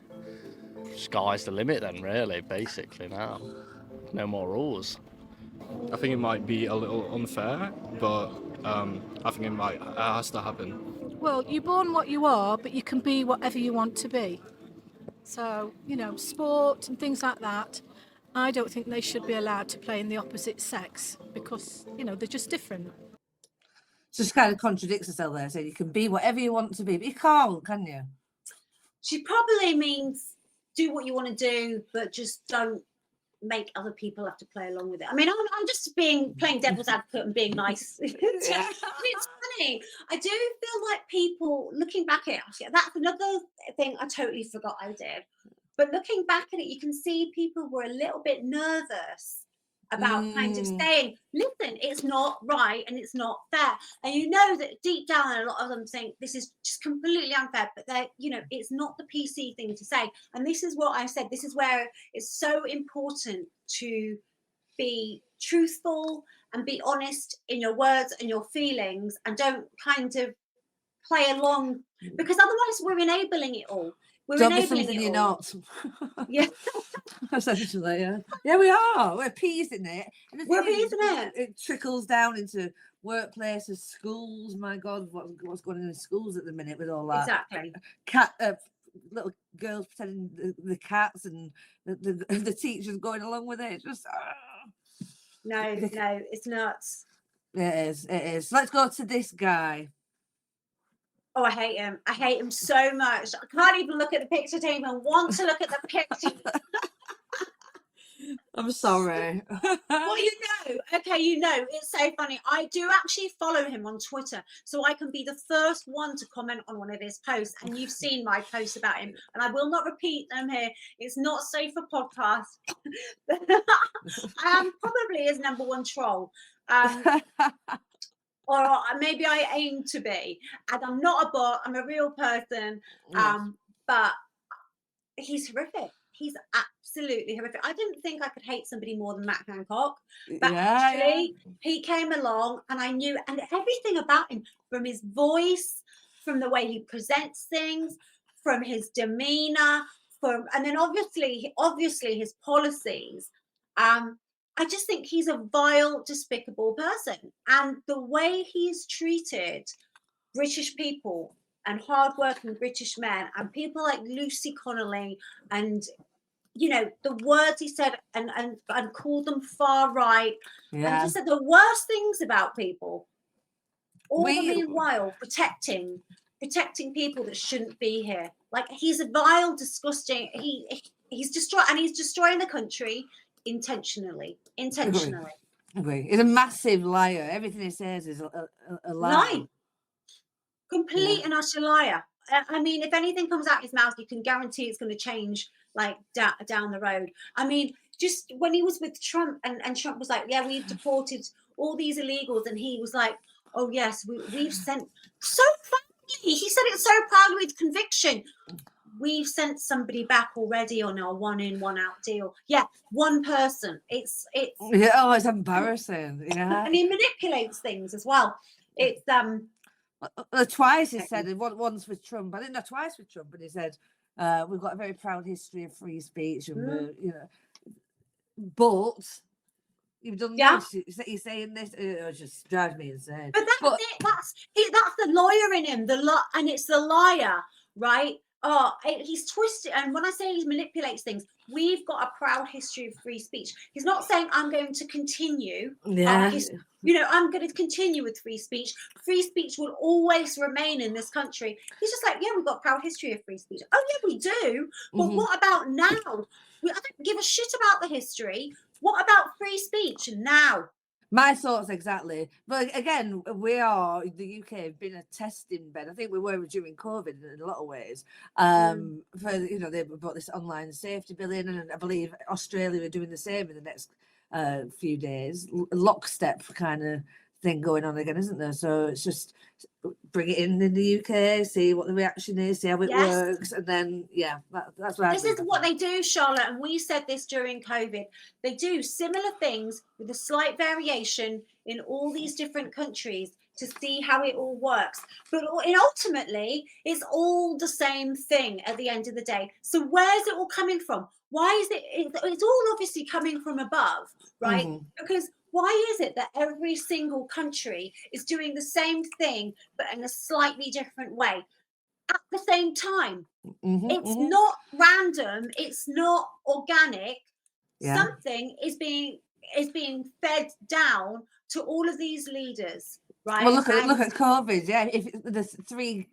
Sky's the limit then, really, basically now. No more rules. I think it might be a little unfair, but I think it has to happen. Well, you're born what you are, but you can be whatever you want to be. So, sport and things like that, I don't think they should be allowed to play in the opposite sex because, they're just different. Just kind of contradicts herself there, saying you can be whatever you want to be, but you can't, can you? She probably means do what you want to do, but just don't make other people have to play along with it. I mean, I'm just playing devil's advocate and being nice. It's funny. I do feel like people looking back at it, that's another thing I totally forgot I did. But looking back at it, you can see people were a little bit nervous about kind of saying, listen, it's not right and it's not fair. And you know that deep down, a lot of them think this is just completely unfair, but they're, it's not the PC thing to say. And this is what I said. This is where it's so important to be truthful and be honest in your words and your feelings, and don't kind of play along, because otherwise we're enabling it all. Don't be something you're not. Yeah. Essentially, yeah. Yeah, we are. We're appeasing it. We're appeasing it. It trickles down into workplaces, schools. My God, what's going on in schools at the minute with all that? Exactly. Little girls pretending the cats, and the teachers going along with it. It's just no, it's nuts. It is. Let's go to this guy. Oh, I hate him. I hate him so much. I can't even look at the picture. I don't even want to look at the picture. I'm sorry. Well, it's so funny. I do actually follow him on Twitter, so I can be the first one to comment on one of his posts. And you've seen my posts about him, and I will not repeat them here. It's not safe for podcast. I am probably his number one troll. Or maybe I aim to be. And I'm not a bot, I'm a real person. But he's horrific. He's absolutely horrific. I didn't think I could hate somebody more than Matt Hancock. But actually, he came along and I knew, and everything about him, from his voice, from the way he presents things, from his demeanor, and then obviously his policies. I just think he's a vile, despicable person. And the way he's treated British people and hardworking British men and people like Lucy Connolly, and, the words he said and called them far right. Yeah. And he said the worst things about people. All the meanwhile protecting people that shouldn't be here. Like, he's a vile, disgusting, he's destroying the country. Intentionally. Agree. He's a massive liar. Everything he says is a lie. Complete and utter liar. I mean, if anything comes out his mouth, you can guarantee it's going to change, like, down the road. I mean, just when he was with Trump, and Trump was like, yeah, we've deported all these illegals, and he was like, oh yes, we've sent, so proudly, he said it so proudly with conviction, we've sent somebody back already on our 1 in, 1 out deal. Yeah, one person. It's embarrassing. Yeah. And he manipulates things as well. It's twice he said it. Once with Trump. I didn't know, twice with Trump, but he said we've got a very proud history of free speech, and but you've done this. He's saying this. It just drives me insane. But that's it. That's the lawyer in him. And it's the liar, right? Oh, he's twisted. And when I say he manipulates things, we've got a proud history of free speech. He's not saying I'm going to continue. I'm going to continue with free speech. Free speech will always remain in this country. He's just like, yeah, we've got a proud history of free speech. Oh, yeah, we do. But what about now? I don't give a shit about the history. What about free speech now? My thoughts exactly. But again, the UK have been a testing bed. I think we were during COVID in a lot of ways. For they brought this online safety bill in, and I believe Australia are doing the same in the next few days. Lockstep kind of thing going on again, isn't there? So it's just bring it in the UK, see what the reaction is, see how it works, and then that's what this is what they do, Charlotte, and we said this during COVID. They do similar things with a slight variation in all these different countries to see how it all works. But ultimately, it's all the same thing at the end of the day. So where's it all coming from? Why is it's all obviously coming from above, right? Because why is it that every single country is doing the same thing, but in a slightly different way at the same time? It's not random. It's not organic. Something is being fed down to all of these leaders, right? Well, look at COVID. Yeah, if the three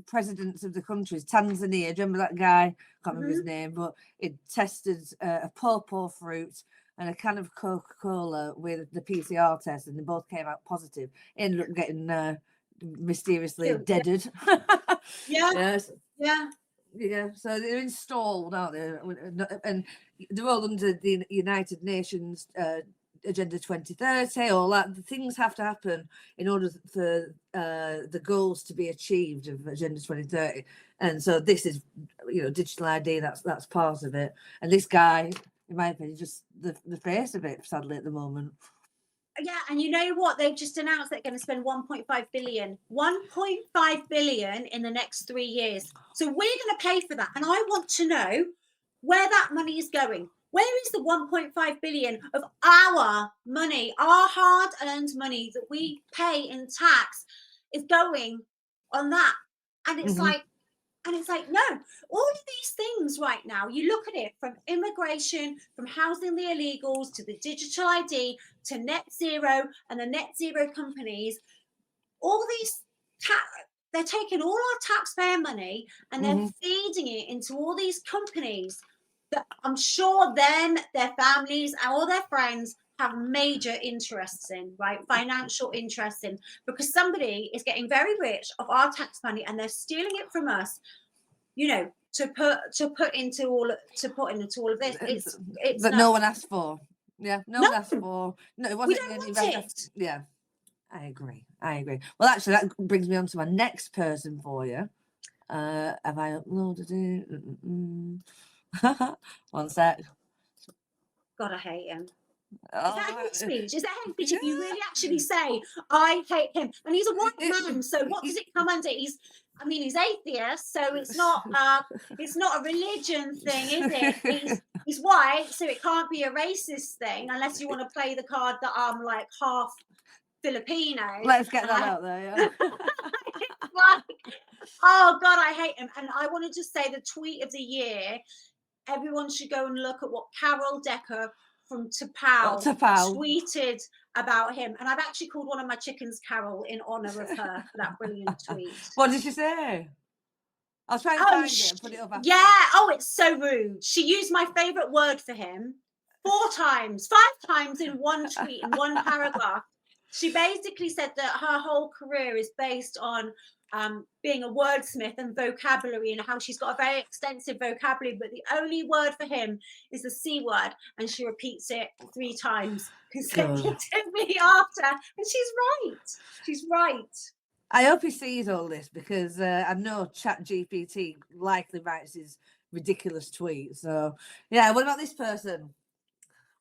presidents of the countries, Tanzania, do you remember that guy? Can't remember his name, but it tested a pawpaw fruit and a can of Coca-Cola with the PCR test, and they both came out positive. Ended up getting mysteriously deaded. Yeah. So they're installed, aren't they? And they're all under the United Nations Agenda 2030. All that, the things have to happen in order for the goals to be achieved of Agenda 2030. And so this is, digital ID. That's part of it. And this guy, in my opinion, just the face of it, sadly, at the moment. Yeah, and you know what? They've just announced they're going to spend 1.5 billion. 1.5 billion in the next 3 years. So we're going to pay for that. And I want to know where that money is going. Where is the 1.5 billion of our money, our hard-earned money that we pay in tax is going on that? And it's like, no, all of these things right now, you look at it from immigration, from housing the illegals, to the digital ID, to net zero and the net zero companies, all these, they're taking all our taxpayer money and they're feeding it into all these companies that I'm sure them, their families, and all their friends have major interests in, right? Financial interests in, because somebody is getting very rich of our tax money and they're stealing it from us, to put into all of this. It's that nuts. no one asked for. Yeah, no one asked for. No, it wasn't. We don't want it. Yeah, I agree. Well, actually, that brings me on to my next person for you. Have I uploaded it? One sec. God, I hate him. Is that hate speech? Is that hate speech? If you really actually say, I hate him, and he's a white man, so what does it come under? He's atheist, so it's not a religion thing, is it? He's white, so it can't be a racist thing unless you want to play the card that I'm like half Filipino. Let's get that out there, yeah. Oh God, I hate him. And I want to just say the tweet of the year. Everyone should go and look at what Carol Decker from Tapao tweeted about him. And I've actually called one of my chickens Carol in honor of her for that brilliant tweet. What did she say? I'll try and find it and put it up after. Yeah. Oh, it's so rude. She used my favorite word for him 5 times in one tweet, in one paragraph. She basically said that her whole career is based on being a wordsmith and vocabulary, and how she's got a very extensive vocabulary, but the only word for him is the C word, and she repeats it 3 times consecutively after. And she's right. I hope he sees all this, because I know ChatGPT likely writes his ridiculous tweets. So yeah, what about this person?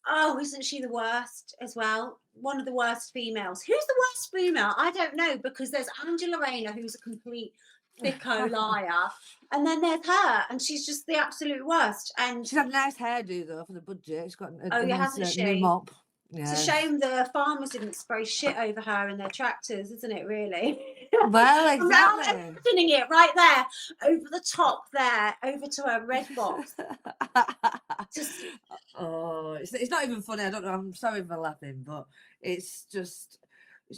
Oh, isn't she the worst as well? One of the worst females. Who's the worst female? I don't know, because there's Angela Rayner, who's a complete thicko liar, and then there's her, and she's just the absolute worst. And she's had a nice hairdo though for the budget. She's got a nice nice new mop. Yeah. It's a shame the farmers didn't spray shit over her in their tractors, isn't it, really? Well, exactly. I'm imagining it right there, over the top there, over to her red box. Oh, it's not even funny. I don't know. I'm sorry for laughing, but it's just,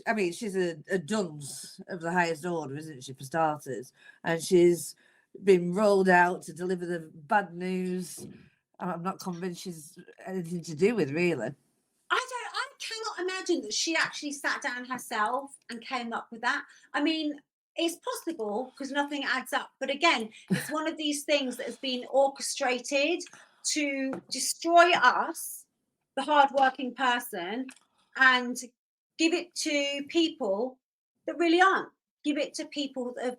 I mean, she's a dunce of the highest order, isn't she, for starters? And she's been rolled out to deliver the bad news. I'm not convinced she's anything to do with, really. I cannot imagine that she actually sat down herself and came up with that. I mean, it's possible because nothing adds up. But again, it's one of these things that has been orchestrated to destroy us, the hardworking person, and give it to people that really aren't. Give it to people that have,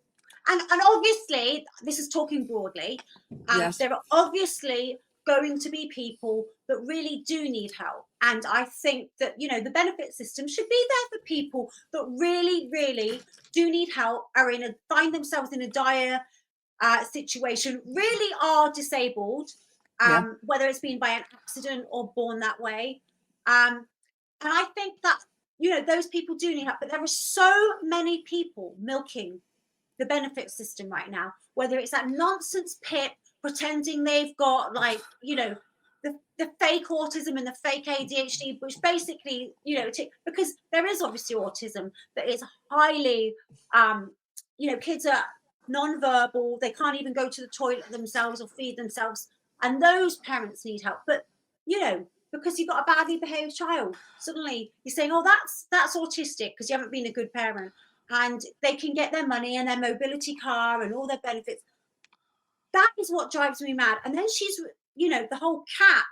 and obviously, this is talking broadly, Yes. there are obviously going to be people that really do need help. And I think that, you know, the benefit system should be there for people that really, really do need help, are find themselves in a dire situation, really are disabled, whether it's been by an accident or born that way. And I think that, you know, those people do need help, but there are so many people milking the benefit system right now, whether it's that nonsense pip pretending they've got, like, you know, the fake autism and the fake ADHD, which basically, you know, because there is obviously autism that is highly, you know, kids are non-verbal, they can't even go to the toilet themselves or feed themselves, and those parents need help. But, you know, because you've got a badly behaved child, suddenly you're saying, oh, that's autistic because you haven't been a good parent, and they can get their money and their mobility car and all their benefits. That is what drives me mad. And then she's, you know, the whole cap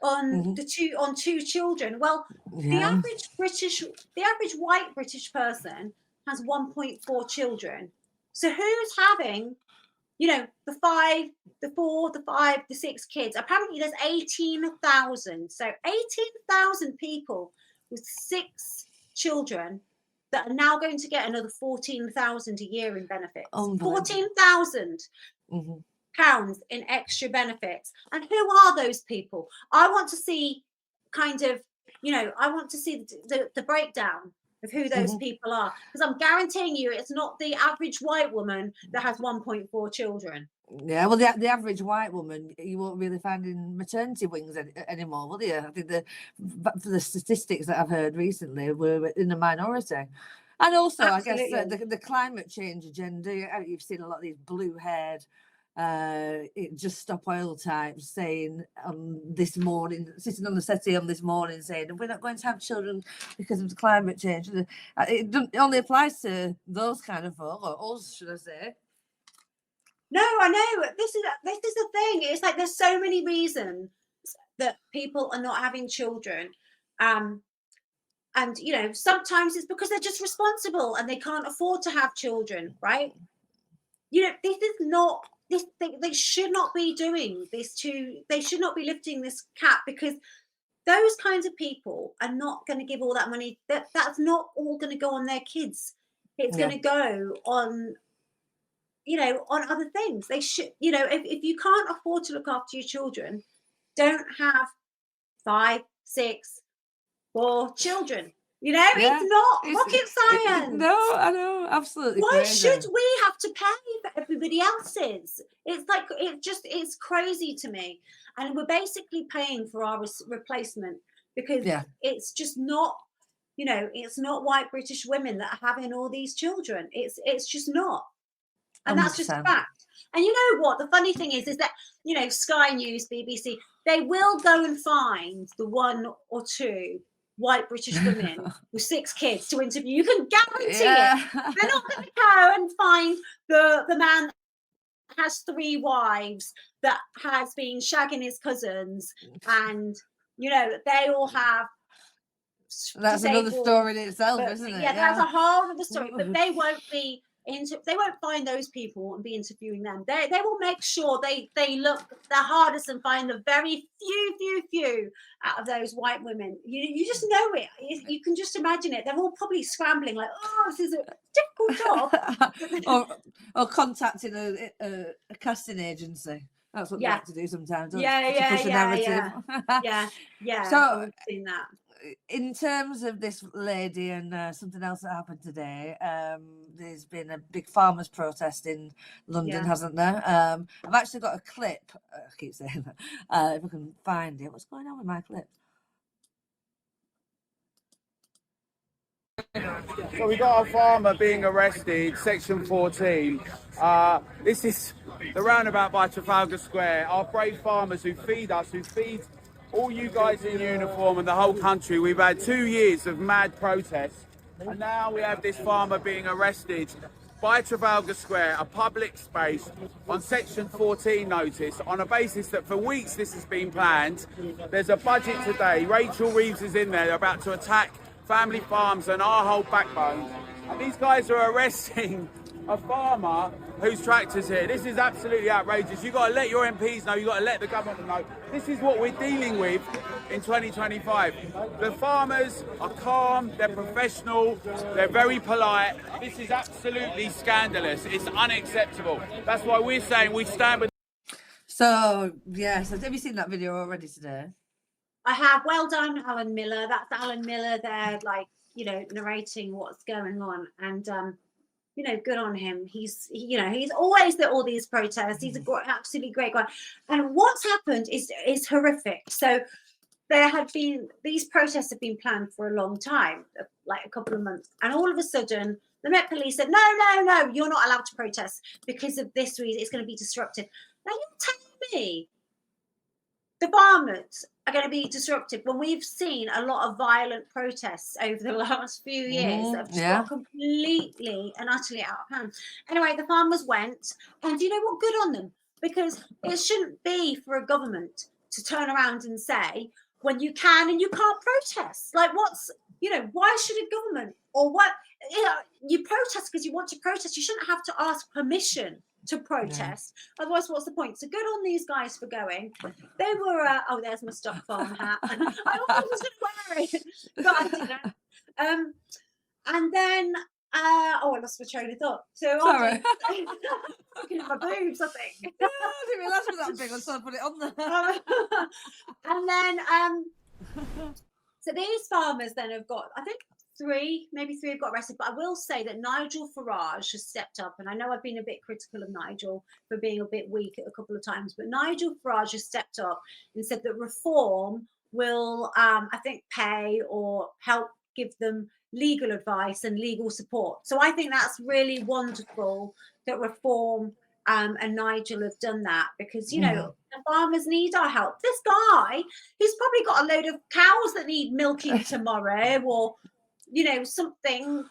on two children. Well, the average white British person has 1.4 children. So who's having, you know, the 5, the 4, the 5, the 6 kids? Apparently there's 18,000. So 18,000 people with 6 children that are now going to get another 14,000 a year in benefits. 14,000 pounds in extra benefits. And who are those people? I want to see kind of, you know, I want to see the breakdown of who those people are, because I'm guaranteeing you it's not the average white woman that has 1.4 children. Yeah, well, the average white woman, you won't really find in maternity wings anymore, will you? I think for the statistics that I've heard recently, we're in a minority. And also, Absolutely. I guess the climate change agenda, you've seen a lot of these blue-haired, just stop oil types saying this morning, sitting on the settee on this morning saying, we're not going to have children because of the climate change. It only applies to those kind of folk, or us, should I say. No, I know. This is the thing. It's like there's so many reasons that people are not having children. And, you know, sometimes it's because they're just responsible and they can't afford to have children, right? You know, this is not, they should not be doing this they should not be lifting this cap, because those kinds of people are not going to give all that money. That's not all going to go on their kids. It's going to go on, you know, on other things. They should, you know, if you can't afford to look after your children, don't have 5, 6, 4 children. You know, it's not rocket science. No, I know, absolutely. Why crazy. should we have to pay for everybody else's? It's like, it's crazy to me. And we're basically paying for our replacement, because it's just not, you know, it's not white British women that are having all these children. It's just not. And that's just a fact. And you know what? The funny thing is that, you know, Sky News, BBC, they will go and find the 1 or 2 white British women with 6 kids to interview. You can guarantee it. They're not going to go and find the man that has 3 wives, that has been shagging his cousins, and, you know, they all have. That's another story in itself, isn't it? Yeah, that's a whole other story. But they won't be they won't find those people and be interviewing them. They will make sure they look their hardest and find the very few out of those white women. You just know it. You can just imagine it. They're all probably scrambling like, oh, this is a difficult job. or contacting a casting agency. That's what they like to do sometimes. To push a narrative. Yeah. So I've seen that. In terms of this lady and something else that happened today, there's been a big farmers' protest in London, hasn't there? I've actually got a clip. I keep saying that. If I can find it. What's going on with my clip? So we got a farmer being arrested, section 14. This is the roundabout by Trafalgar Square. Our brave farmers who feed us, who feed all you guys in uniform and the whole country, we've had 2 years of mad protests, and now we have this farmer being arrested by Trafalgar Square, a public space, on Section 14 notice, on a basis that for weeks this has been planned. There's a budget today. Rachel Reeves is in there. They're about to attack family farms and our whole backbone. And these guys are arresting a farmer whose tractor's here. This is absolutely outrageous. You've got to let your MPs know. You've got to let the government know. This is what we're dealing with in 2025. The farmers are calm, they're professional, they're very polite. This is absolutely scandalous. It's unacceptable. That's why we're saying we stand with... So, yes, have you seen that video already today? I have. Well done, Alan Miller. That's Alan Miller there, like, you know, narrating what's going on. And, you know, good on him. He's always at all these protests. He's a absolutely great guy. And what's happened is horrific. So these protests have been planned for a long time, like a couple of months. And all of a sudden, the Met Police said, no, you're not allowed to protest because of this reason. It's going to be disruptive. Now, you're telling me the farmers are going to be disrupted when we've seen a lot of violent protests over the last few years that have just got completely and utterly out of hand. Anyway, the farmers went, and you know what? Good on them, because it shouldn't be for a government to turn around and say when you can and you can't protest. Like, what's, you know, why should a government or what? You know, you protest because you want to protest. You shouldn't have to ask permission to protest. Otherwise, what's the point? So good on these guys for going. They were oh, there's my stock farm hat. I almost was wear it, but I didn't. And then oh, I lost my train of thought. So Sorry. looking at my boobs, I think. Yeah, I didn't realise it was that big. I just put it on there. And then so these farmers then have got, I think, maybe three have got arrested. But I will say that Nigel Farage has stepped up, and I know I've been a bit critical of Nigel for being a bit weak a couple of times, but Nigel Farage has stepped up and said that Reform will, I think, pay or help give them legal advice and legal support. So I think that's really wonderful that Reform and Nigel have done that, because, you know, the farmers need our help. This guy, he's probably got a load of cows that need milking tomorrow, or, you know, something.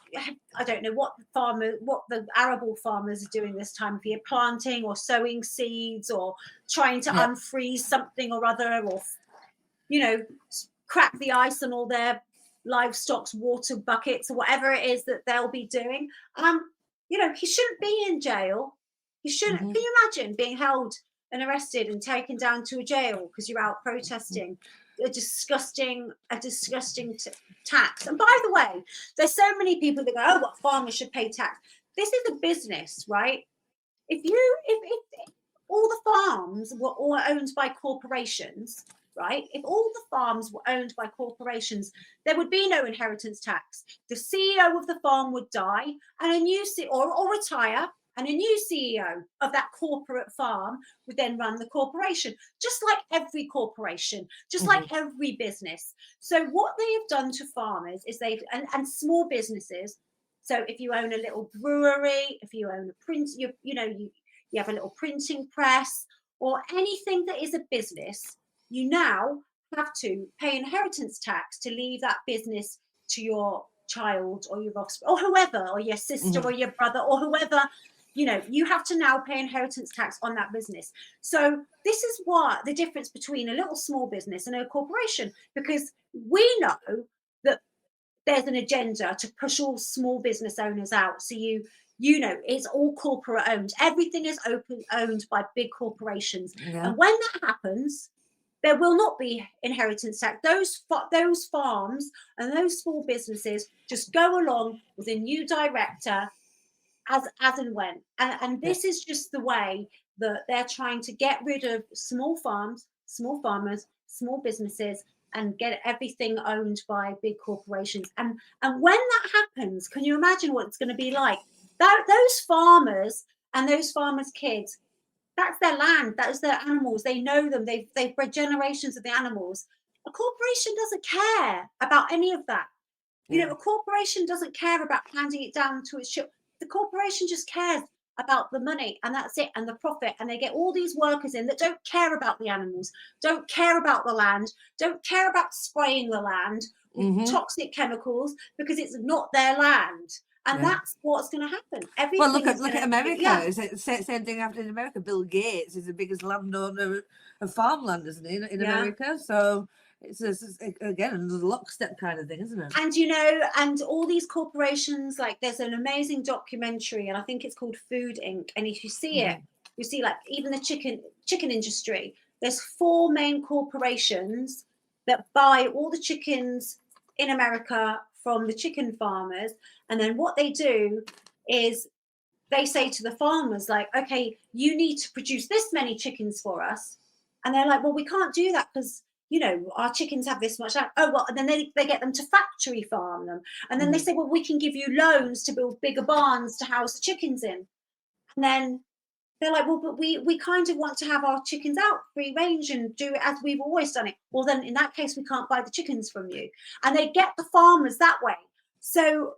I don't know what the arable farmers are doing this time of year, planting or sowing seeds or trying to unfreeze something or other, or, you know, crack the ice on all their livestock's water buckets or whatever it is that they'll be doing. You know, he shouldn't be in jail. He shouldn't. Can you imagine being held and arrested and taken down to a jail because you're out protesting? A disgusting tax. And by the way, there's so many people that go, oh, what farmers should pay tax. This is a business, right? If all the farms were all owned by corporations, right? If all the farms were owned by corporations, there would be no inheritance tax. The CEO of the farm would die, and a new or retire, and a new CEO of that corporate farm would then run the corporation, just like every corporation, just like every business. So what they have done to farmers is and small businesses. So if you own a little brewery, if you own a print, you have a little printing press, or anything that is a business, you now have to pay inheritance tax to leave that business to your child or your offspring or whoever, or your sister or your brother or whoever. You know, you have to now pay inheritance tax on that business. So this is what the difference between a little small business and a corporation, because we know that there's an agenda to push all small business owners out. So you know, it's all corporate owned. Everything is owned by big corporations. Yeah. And when that happens, there will not be inheritance tax. Those farms and those small businesses just go along with a new director as and when. And this is just the way that they're trying to get rid of small farms, small farmers, small businesses, and get everything owned by big corporations. And when that happens, can you imagine what it's going to be like? Those farmers and those farmers' kids, that's their land, that's their animals. They know them. They've bred generations of the animals. A corporation doesn't care about any of that. You know, a corporation doesn't care about handing it down to its children. The corporation just cares about the money, and that's it, and the profit. And they get all these workers in that don't care about the animals, don't care about the land, don't care about spraying the land with toxic chemicals, because it's not their land. And that's what's going to happen. Well, look at America. Yeah. Is it same thing happening in America? Bill Gates is the biggest landowner of farmland, isn't he, in America? So it's again another lockstep kind of thing, isn't it? And and all these corporations, like there's an amazing documentary, and I think it's called Food Inc. And if you see it, you see like even the chicken industry. There's 4 main corporations that buy all the chickens in America from the chicken farmers, and then what they do is they say to the farmers, like, okay, you need to produce this many chickens for us. And they're like, well, we can't do that because, our chickens have this much. Oh, well, and then they get them to factory farm them. And then they say, well, we can give you loans to build bigger barns to house the chickens in. And then they're like, well, but we kind of want to have our chickens out free range and do it as we've always done it. Well, then in that case, we can't buy the chickens from you. And they get the farmers that way. So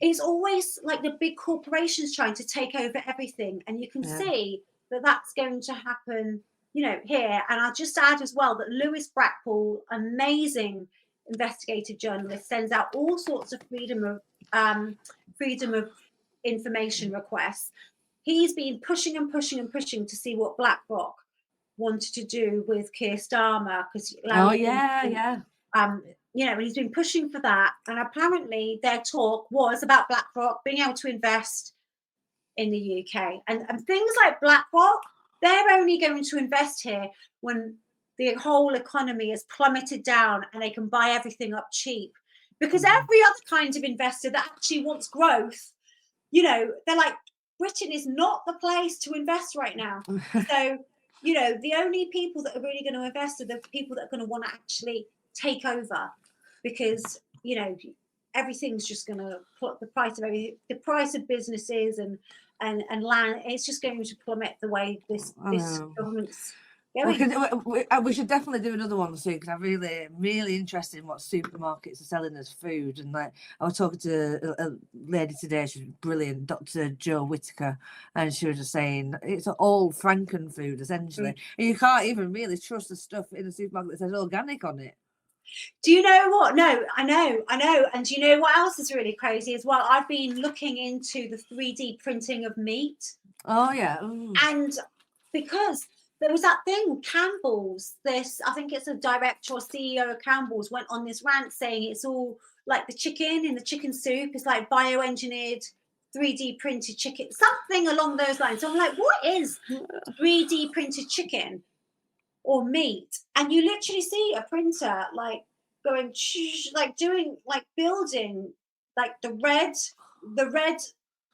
it's always like the big corporations trying to take over everything. And you can see that that's going to happen, here. And I'll just add as well that Lewis Brackpool, amazing investigative journalist, sends out all sorts of freedom of information requests. He's been pushing and pushing and pushing to see what BlackRock wanted to do with Keir Starmer, because he's been pushing for that. And apparently their talk was about BlackRock being able to invest in the UK. And things like BlackRock, they're only going to invest here when the whole economy has plummeted down and they can buy everything up cheap. Because every other kind of investor that actually wants growth, they're like, Britain is not the place to invest right now. So, the only people that are really going to invest are the people that are going to want to actually take over, because, everything's just going to put the price of everything, the price of businesses and land, it's just going to plummet the way this government's going. We should definitely do another one soon, because I'm really interested in what supermarkets are selling as food. And like, I was talking to a lady today, she's brilliant, Dr. Jo Whitaker, and she was just saying it's all Franken food essentially, and you can't even really trust the stuff in a supermarket that says organic on it. Do you know what? No, I know. And do you know what else is really crazy as well? I've been looking into the 3D printing of meat. Oh yeah. And because there was that thing, Campbell's, I think it's a director or CEO of Campbell's went on this rant saying it's all like the chicken in the chicken soup is like bioengineered 3D printed chicken, something along those lines. So I'm like, what is 3D printed chicken or meat? And you literally see a printer like going, like doing, like building like the red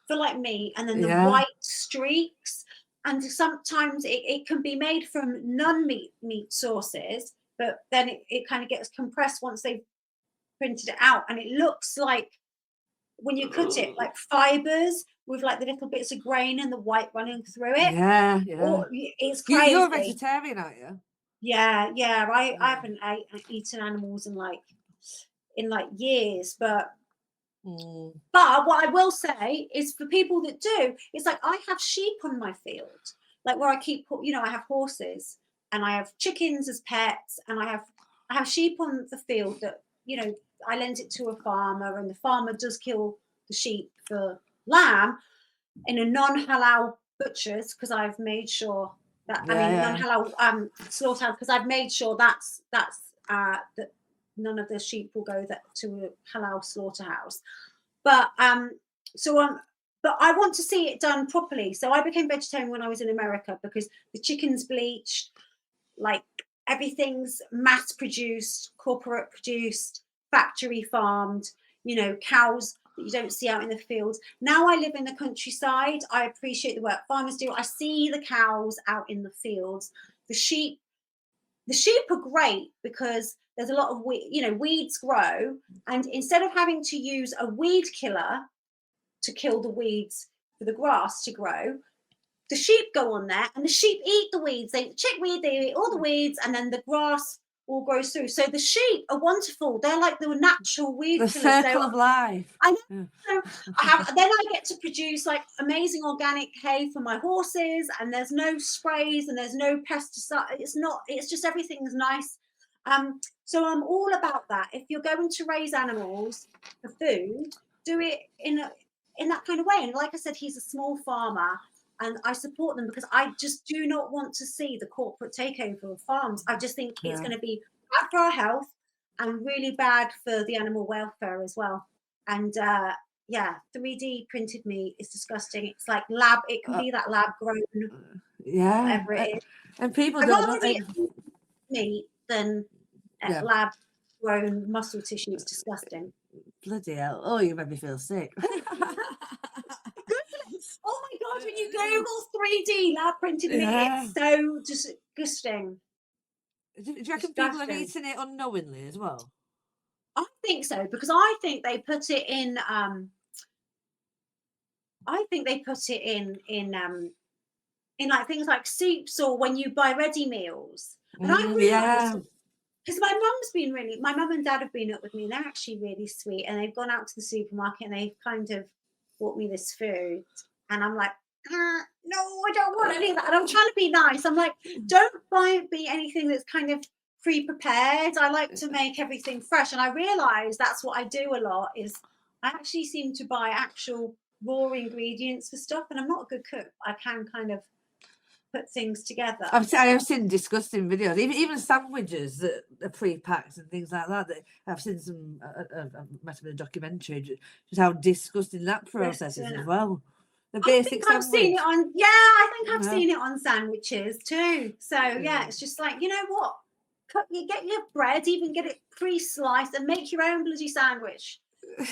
for like meat, and then the white streaks. And sometimes it can be made from non-meat sources, but then it kind of gets compressed once they've printed it out. And it looks like, when you cut it, like fibers with like the little bits of grain and the white running through it. Yeah. It's crazy. You're a vegetarian, aren't you? Yeah. I haven't eaten animals in years, but what I will say is, for people that do, it's like I have sheep on my field, like where I keep, I have horses and I have chickens as pets, and I have sheep on the field that, I lend it to a farmer, and the farmer does kill the sheep for lamb in a non-halal butchers, because I've made sure that non-halal slaughterhouse, because I've made sure that none of the sheep will go to a halal slaughterhouse. But but I want to see it done properly. So I became vegetarian when I was in America, because the chicken's bleached, like everything's mass produced, corporate produced, factory farmed, cows that you don't see out in the fields. Now I live in the countryside. I appreciate the work farmers do. I see the cows out in the fields. The sheep are great, because there's a lot of weeds grow, and instead of having to use a weed killer to kill the weeds for the grass to grow, the sheep go on there and the sheep eat the weeds. They eat chickweed, they eat all the weeds, and then the grass all grows through. So the sheep are wonderful. They're like the natural weed The killers. circle of life. I know. So then I get to produce like amazing organic hay for my horses, and there's no sprays and there's no pesticide. It's just everything's nice. So I'm all about that. If you're going to raise animals for food, do it in that kind of way. And like I said, he's a small farmer, and I support them because I just do not want to see the corporate takeover of farms. I just think it's going to be bad for our health and really bad for the animal welfare as well. And 3D printed meat is disgusting. It's like lab. It can be that lab grown, whatever it is. And people I'd don't rather know. eat meat than lab grown muscle tissue. It's disgusting. Bloody hell! Oh, you made me feel sick. Oh my god! When you Google 3D lab printed meat, it's so disgusting. Do you reckon people are eating it unknowingly as well? I think so, because I think they put it in. I think they put it in like things like soups, or when you buy ready meals. And I realised, because my mum and dad have been up with me, and they're actually really sweet, and they've gone out to the supermarket and they've kind of bought me this food, and I'm like, no, I don't want any of that. And I'm trying to be nice. I'm like, don't buy me anything that's kind of pre-prepared. I like to make everything fresh. And I realise that's what I do a lot, is I actually seem to buy actual raw ingredients for stuff, and I'm not a good cook. I can kind of put things together. I've seen disgusting videos, even sandwiches that are pre-packed and things like that. I've seen some. Must have been a documentary, just how disgusting that process is as well. The basic I've seen it on. Yeah, I think I've seen it on sandwiches too. So it's just like, you know what? You get your bread, even get it pre-sliced, and make your own bloody sandwich.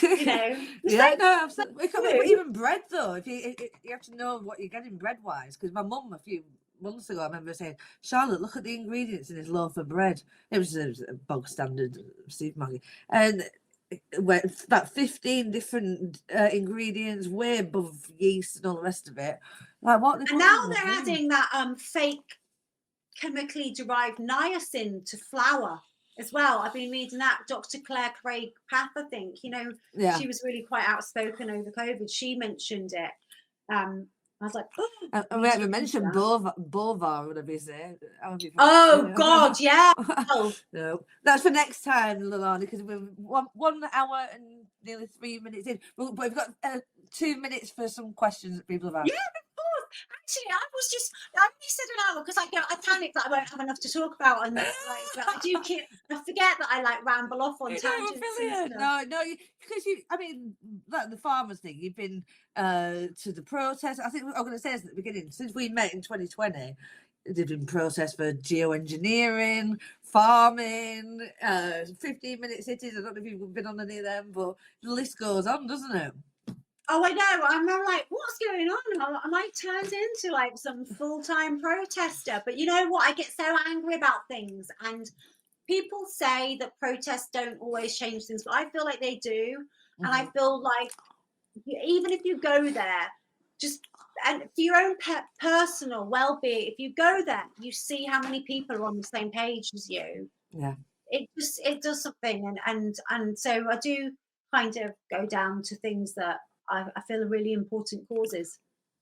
You know. Absolutely. Even bread though, if you have to know what you're getting bread wise, because my mum a few months ago, I remember saying, Charlotte, look at the ingredients in this loaf of bread. It was a bog standard supermarket, and about 15 different ingredients, way above yeast and all the rest of it. Like what? And now they're adding that fake chemically derived niacin to flour as well. I've been reading that. Dr. Claire Craig Path, I think, she was really quite outspoken over COVID. She mentioned it. I was like, and we haven't mentioned Bovar, whatever you say. Oh God, yeah. No, that's for next time, Leilani, because we're 1 hour and nearly 3 minutes in. But we've got 2 minutes for some questions that people have asked. Yeah, of course. Actually, I only said an hour because I panic that I won't have enough to talk about, and but I forget that I like ramble off on tangents. No, because like the farmers thing, you've been to the protest. I think I'm going to say this at the beginning. Since we met in 2020, they've been protests for geoengineering, farming, 15-minute cities. I don't know if you've been on any of them, but the list goes on, doesn't it? Oh, I know. I'm like, what's going on? Am I turned into like some full-time protester? But you know what? I get so angry about things, and people say that protests don't always change things, but I feel like they do. And I feel like even if you go there, and for your own personal well-being, if you go there, you see how many people are on the same page as you. Yeah. It does something, and so I do kind of go down to things that I feel are really important causes.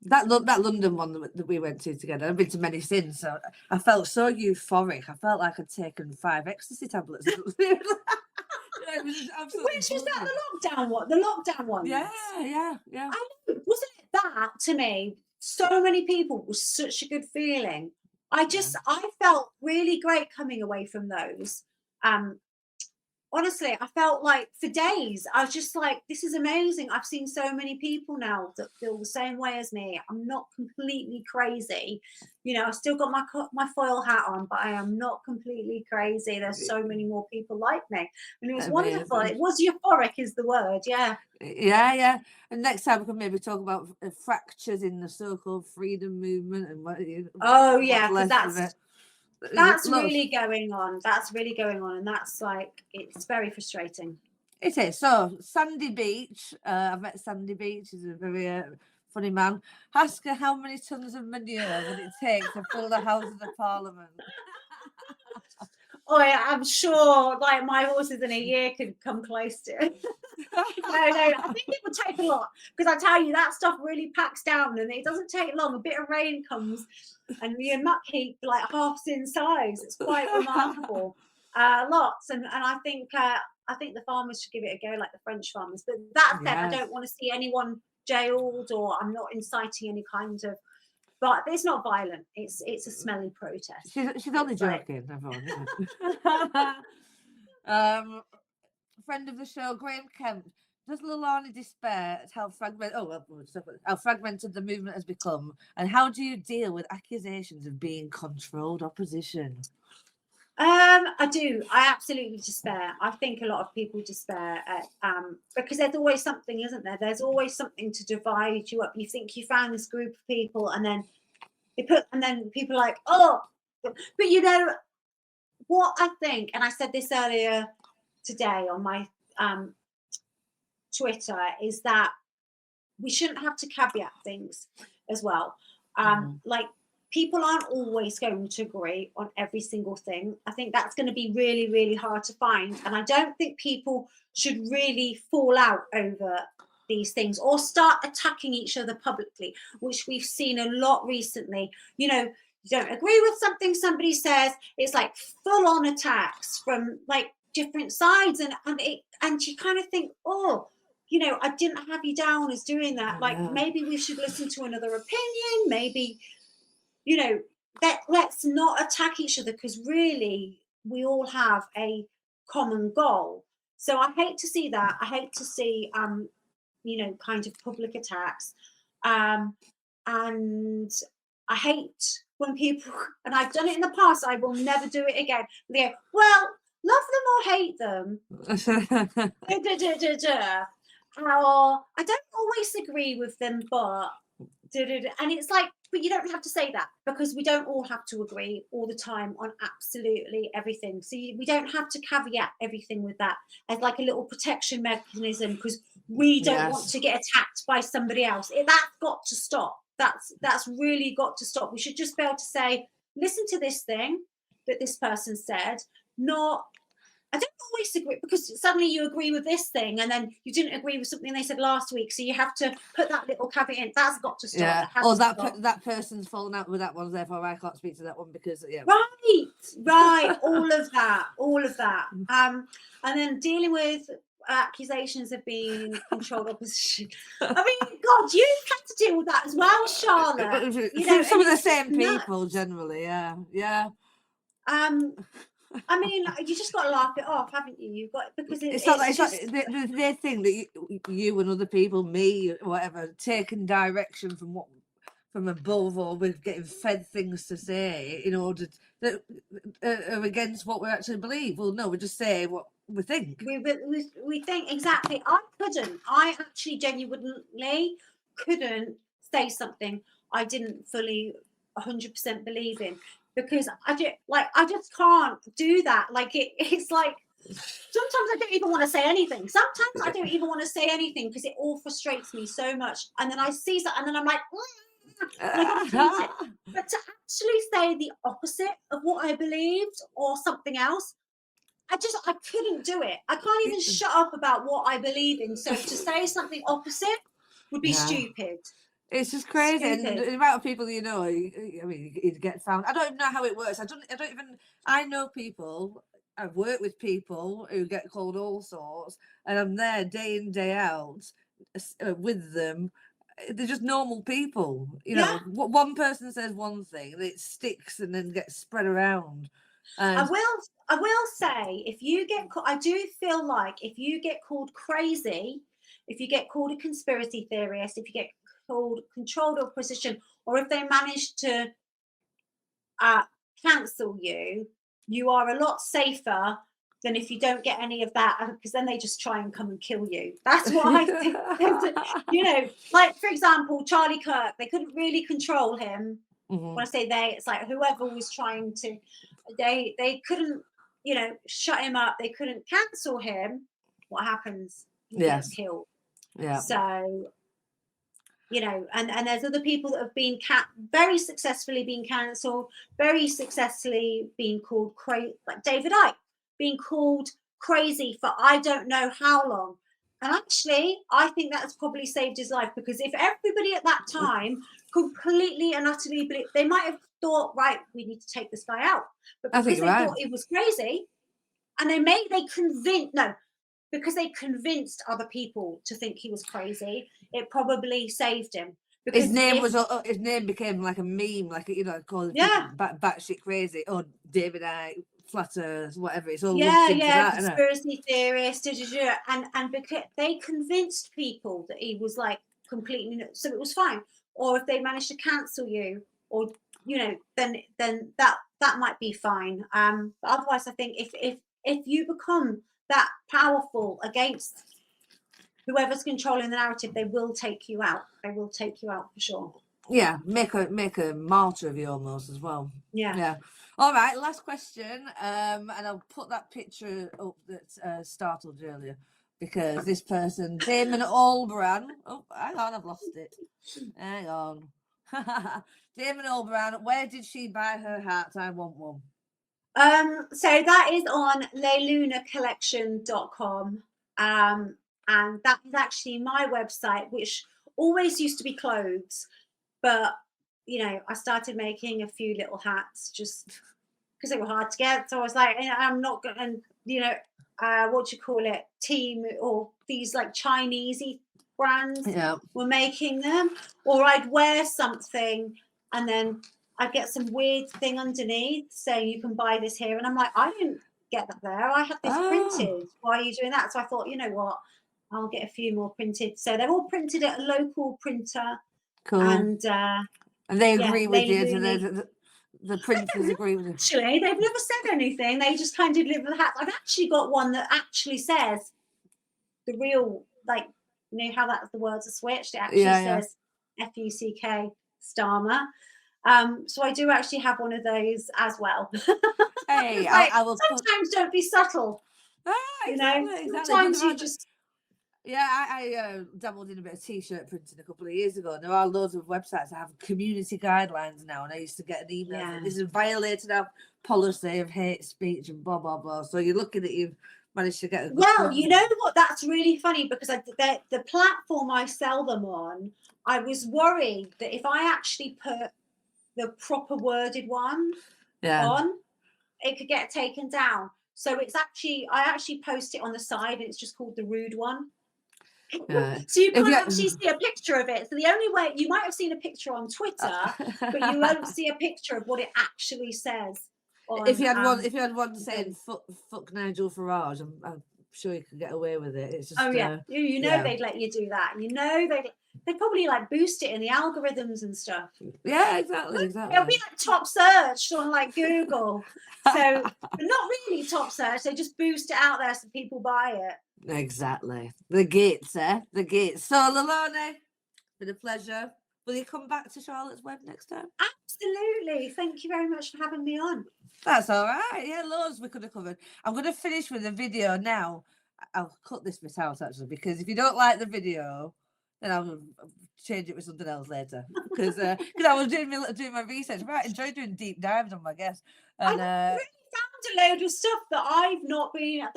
That London one that we went to together, I've been to many since, so I felt so euphoric. I felt like I'd taken 5 ecstasy tablets. It was absolutely. Which was that the lockdown one? The lockdown one. Yeah. I know. Wasn't it that to me? So many people was such a good feeling. I felt really great coming away from those. Honestly, I felt like for days, I was just like, this is amazing. I've seen so many people now that feel the same way as me. I'm not completely crazy. I still got my foil hat on, but I am not completely crazy. There's so many more people like me. And it was wonderful. It was euphoric is the word. Yeah. Yeah. And next time we can maybe talk about fractures in the so-called freedom movement and what. Oh, yeah, because that's really going on. And that's like, it's very frustrating. It is. So, Sandy Beach, I've met Sandy Beach. He's a very funny man. Ask her how many tons of manure would it take to fill the Houses of Parliament. Oh, yeah, I'm sure like my horses in a year could come close to it. No, I think it would take a lot, because I tell you that stuff really packs down, and it doesn't take long. A bit of rain comes and your muck heap like halves in size. It's quite remarkable. Lots, and I think the farmers should give it a go, like the French farmers. But that said, I don't want to see anyone jailed, or I'm not inciting any kind of. But it's not violent. It's a smelly protest. She's only joking, everyone. Friend of the show, Graham Kemp. Does Leilani despair at how fragmented the movement has become, and how do you deal with accusations of being controlled opposition? I do. I absolutely despair. I think a lot of people despair at, because there's always something, isn't there? There's always something to divide you up. You think you found this group of people, and then people are like, oh, but you know what I think, and I said this earlier today on my Twitter, is that we shouldn't have to caveat things as well. Like, people aren't always going to agree on every single thing. I think that's going to be really, really hard to find. And I don't think people should really fall out over these things or start attacking each other publicly, which we've seen a lot recently. You know, you don't agree with something somebody says, it's like full on attacks from like different sides. And you kind of think, oh, you know, I didn't have you down as doing that. Like, maybe we should listen to another opinion. Maybe, you know, let's not attack each other, because really we all have a common goal. So I hate to see that. I hate to see, you know, kind of public attacks. And I hate when people, and I've done it in the past, I will never do it again. They go, well, love them or hate them. Or I don't always agree with them, but and it's like, but you don't have to say that, because we don't all have to agree all the time on absolutely everything. So we don't have to caveat everything with that as like a little protection mechanism, because we don't want to get attacked by somebody else. That's got to stop. That's really got to stop. We should just be able to say, listen to this thing that this person said, not, I don't always agree, because suddenly you agree with this thing and then you didn't agree with something they said last week. So you have to put that little caveat in. That's got to stop. Yeah. Or that person's fallen out with that one, therefore I can't speak to that one because, yeah. Right. All of that. And then dealing with accusations of being controlled opposition. I mean, God, you've had to deal with that as well, Charlotte. You know, some of the same people generally, yeah. I mean, you just got to laugh it off, haven't you? You've got, because it's not like they think that you and other people, me, whatever, taking direction from above, or we're getting fed things to say in order that are against what we actually believe. Well, no, we just say what we think. We think, exactly. I actually genuinely couldn't say something I didn't fully 100% believe in, because I just can't do that. Like it's like, sometimes I don't even want to say anything. Sometimes I don't even want to say anything because it all frustrates me so much. And then I see that, and then I'm like, but to actually say the opposite of what I believed or something else, I couldn't do it. I can't even shut up about what I believe in. So to say something opposite would be stupid. It's just crazy, and the amount of people you know. I mean, you get found. I don't even know how it works. I know people. I've worked with people who get called all sorts, and I'm there day in, day out with them. They're just normal people, you know. One person says one thing, and it sticks, and then gets spread around. And I will say, if you get, I do feel like if you get called crazy, if you get called a conspiracy theorist, if you get called controlled opposition, or if they manage to cancel you, you are a lot safer than if you don't get any of that, because then they just try and come and kill you. That's what I think. You know, like, for example, Charlie Kirk, they couldn't really control him. When I say they, it's like whoever was trying to, they couldn't, you know, shut him up. They couldn't cancel him. What happens? He gets killed. Yeah. So you know, and there's other people that have been very successfully been cancelled, very successfully being called crazy, like David Icke being called crazy for I don't know how long. And actually, I think that's probably saved his life, because if everybody at that time completely and utterly they might have thought, right, we need to take this guy out. But because they thought he was crazy, and because they convinced other people to think he was crazy, it probably saved him. Because his name became like a meme, like, you know, called batshit crazy, or David Icke, flat earth, whatever. It's all lumped into that, conspiracy theorist, and because they convinced people that he was like completely, so it was fine. Or if they managed to cancel you, or you know, then that might be fine. But otherwise, I think if you become that powerful against whoever's controlling the narrative, they will take you out. They will take you out for sure. Yeah, make a martyr of you almost as well. Yeah. All right, last question, and I'll put that picture up that startled you earlier, because this person, Damon Albarn. Oh, hang on, I've lost it. Hang on. Damon Albarn. Where did she buy her hat? I want one. So that is on leilunacollection.com. And that is actually my website, which always used to be clothes, but you know, I started making a few little hats just because they were hard to get. So I was like, I'm not gonna, you know, what do you call it, team, or these like Chinesey brands were making them, or I'd wear something and then I'd get some weird thing underneath saying you can buy this here, and I'm like, I didn't get that there. I had this printed. Why are you doing that? So I thought, you know what, I'll get a few more printed. So they're all printed at a local printer. Cool. And they agree with you. The printers agree with you. Actually, they've never said anything. They just kind of live with the hats. I've actually got one that actually says the real, like, you know how that's the words are switched. It actually says F-U-C-K Starmer. So I do actually have one of those as well. Hey, like, I will. Sometimes don't be subtle. Exactly. Sometimes you just. Yeah, I dabbled in a bit of t-shirt printing a couple of years ago, and there are loads of websites that have community guidelines now, and I used to get an email that this is violated our policy of hate speech and blah blah blah. So you're lucky that you've managed to get a good Well, you know what, that's really funny, because the platform I sell them on, I was worried that if I actually put the proper worded one on, it could get taken down. So I actually post it on the side, and it's just called the rude one. So you can't actually see a picture of it. So the only way, you might have seen a picture on Twitter, but you won't see a picture of what it actually says. If you had one saying fuck Nigel Farage, I'm sure you could get away with it. It's just you know they'd let you do that. You know they'd probably like boost it in the algorithms and stuff. Yeah, exactly. It'll be like top search on like Google. So but not really top search. They just boost it out there so people buy it. Exactly. The gates, the gates. So Leilani, been a pleasure. Will you come back to Charlotte's Web next time? Absolutely. Thank you very much for having me on. That's all right. Yeah, loads we could have covered. I'm going to finish with a video now. I'll cut this bit out actually, because if you don't like the video, then I'll change it with something else later. Because I was doing my research. Right, enjoy doing deep dives on my guests. And I really found a load of stuff that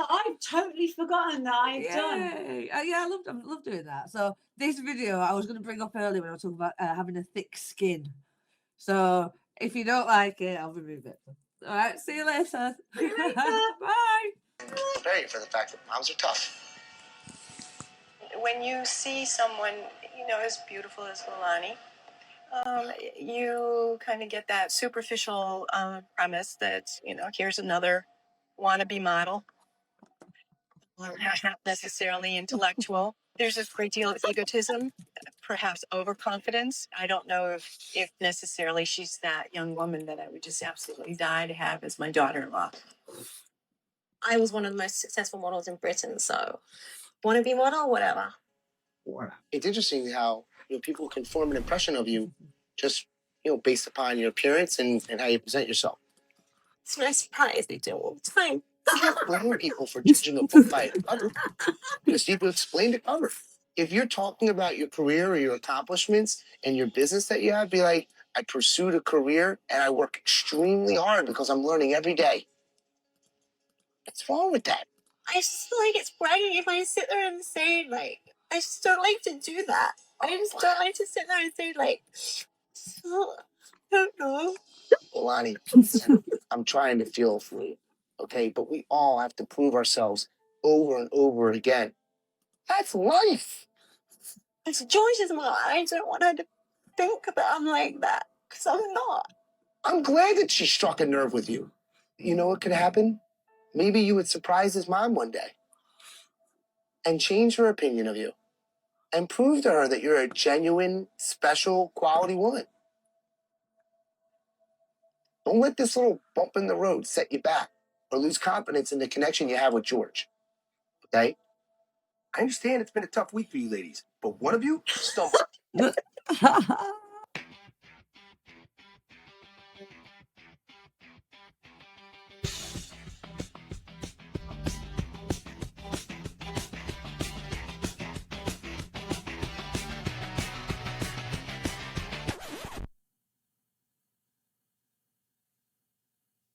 I've totally forgotten that I've done. Yeah, I love doing that. So this video I was going to bring up earlier when I was talking about having a thick skin. So if you don't like it, I'll remove it. All right, see you later. Bye. Great for the fact that moms are tough. When you see someone, you know, as beautiful as Leilani, you kind of get that superficial premise that, you know, here's another wannabe model, not necessarily intellectual. There's a great deal of egotism, perhaps overconfidence. I don't know if necessarily she's that young woman that I would just absolutely die to have as my daughter-in-law. I was one of the most successful models in Britain, so wannabe model, whatever. It's interesting how, you know, people can form an impression of you just, you know, based upon your appearance and how you present yourself. It's no surprise they do all the time. You can't blame people for judging a book by its cover. Because people explain the cover. If you're talking about your career or your accomplishments and your business that you have, be like, I pursued a career and I work extremely hard because I'm learning every day. What's wrong with that? I just feel like it's bragging if I sit there and say, like, I just don't like to do that. I just don't like to sit there and say, like, so, I don't know. Leilani, listen, I'm trying to feel for you, okay? But we all have to prove ourselves over and over again. That's life. It's George's mom. I don't want her to think that I'm like that, because I'm not. I'm glad that she struck a nerve with you. You know what could happen? Maybe you would surprise his mom one day and change her opinion of you and prove to her that you're a genuine, special, quality woman. Don't let this little bump in the road set you back or lose confidence in the connection you have with George. Okay? I understand it's been a tough week for you ladies, but one of you stumbled.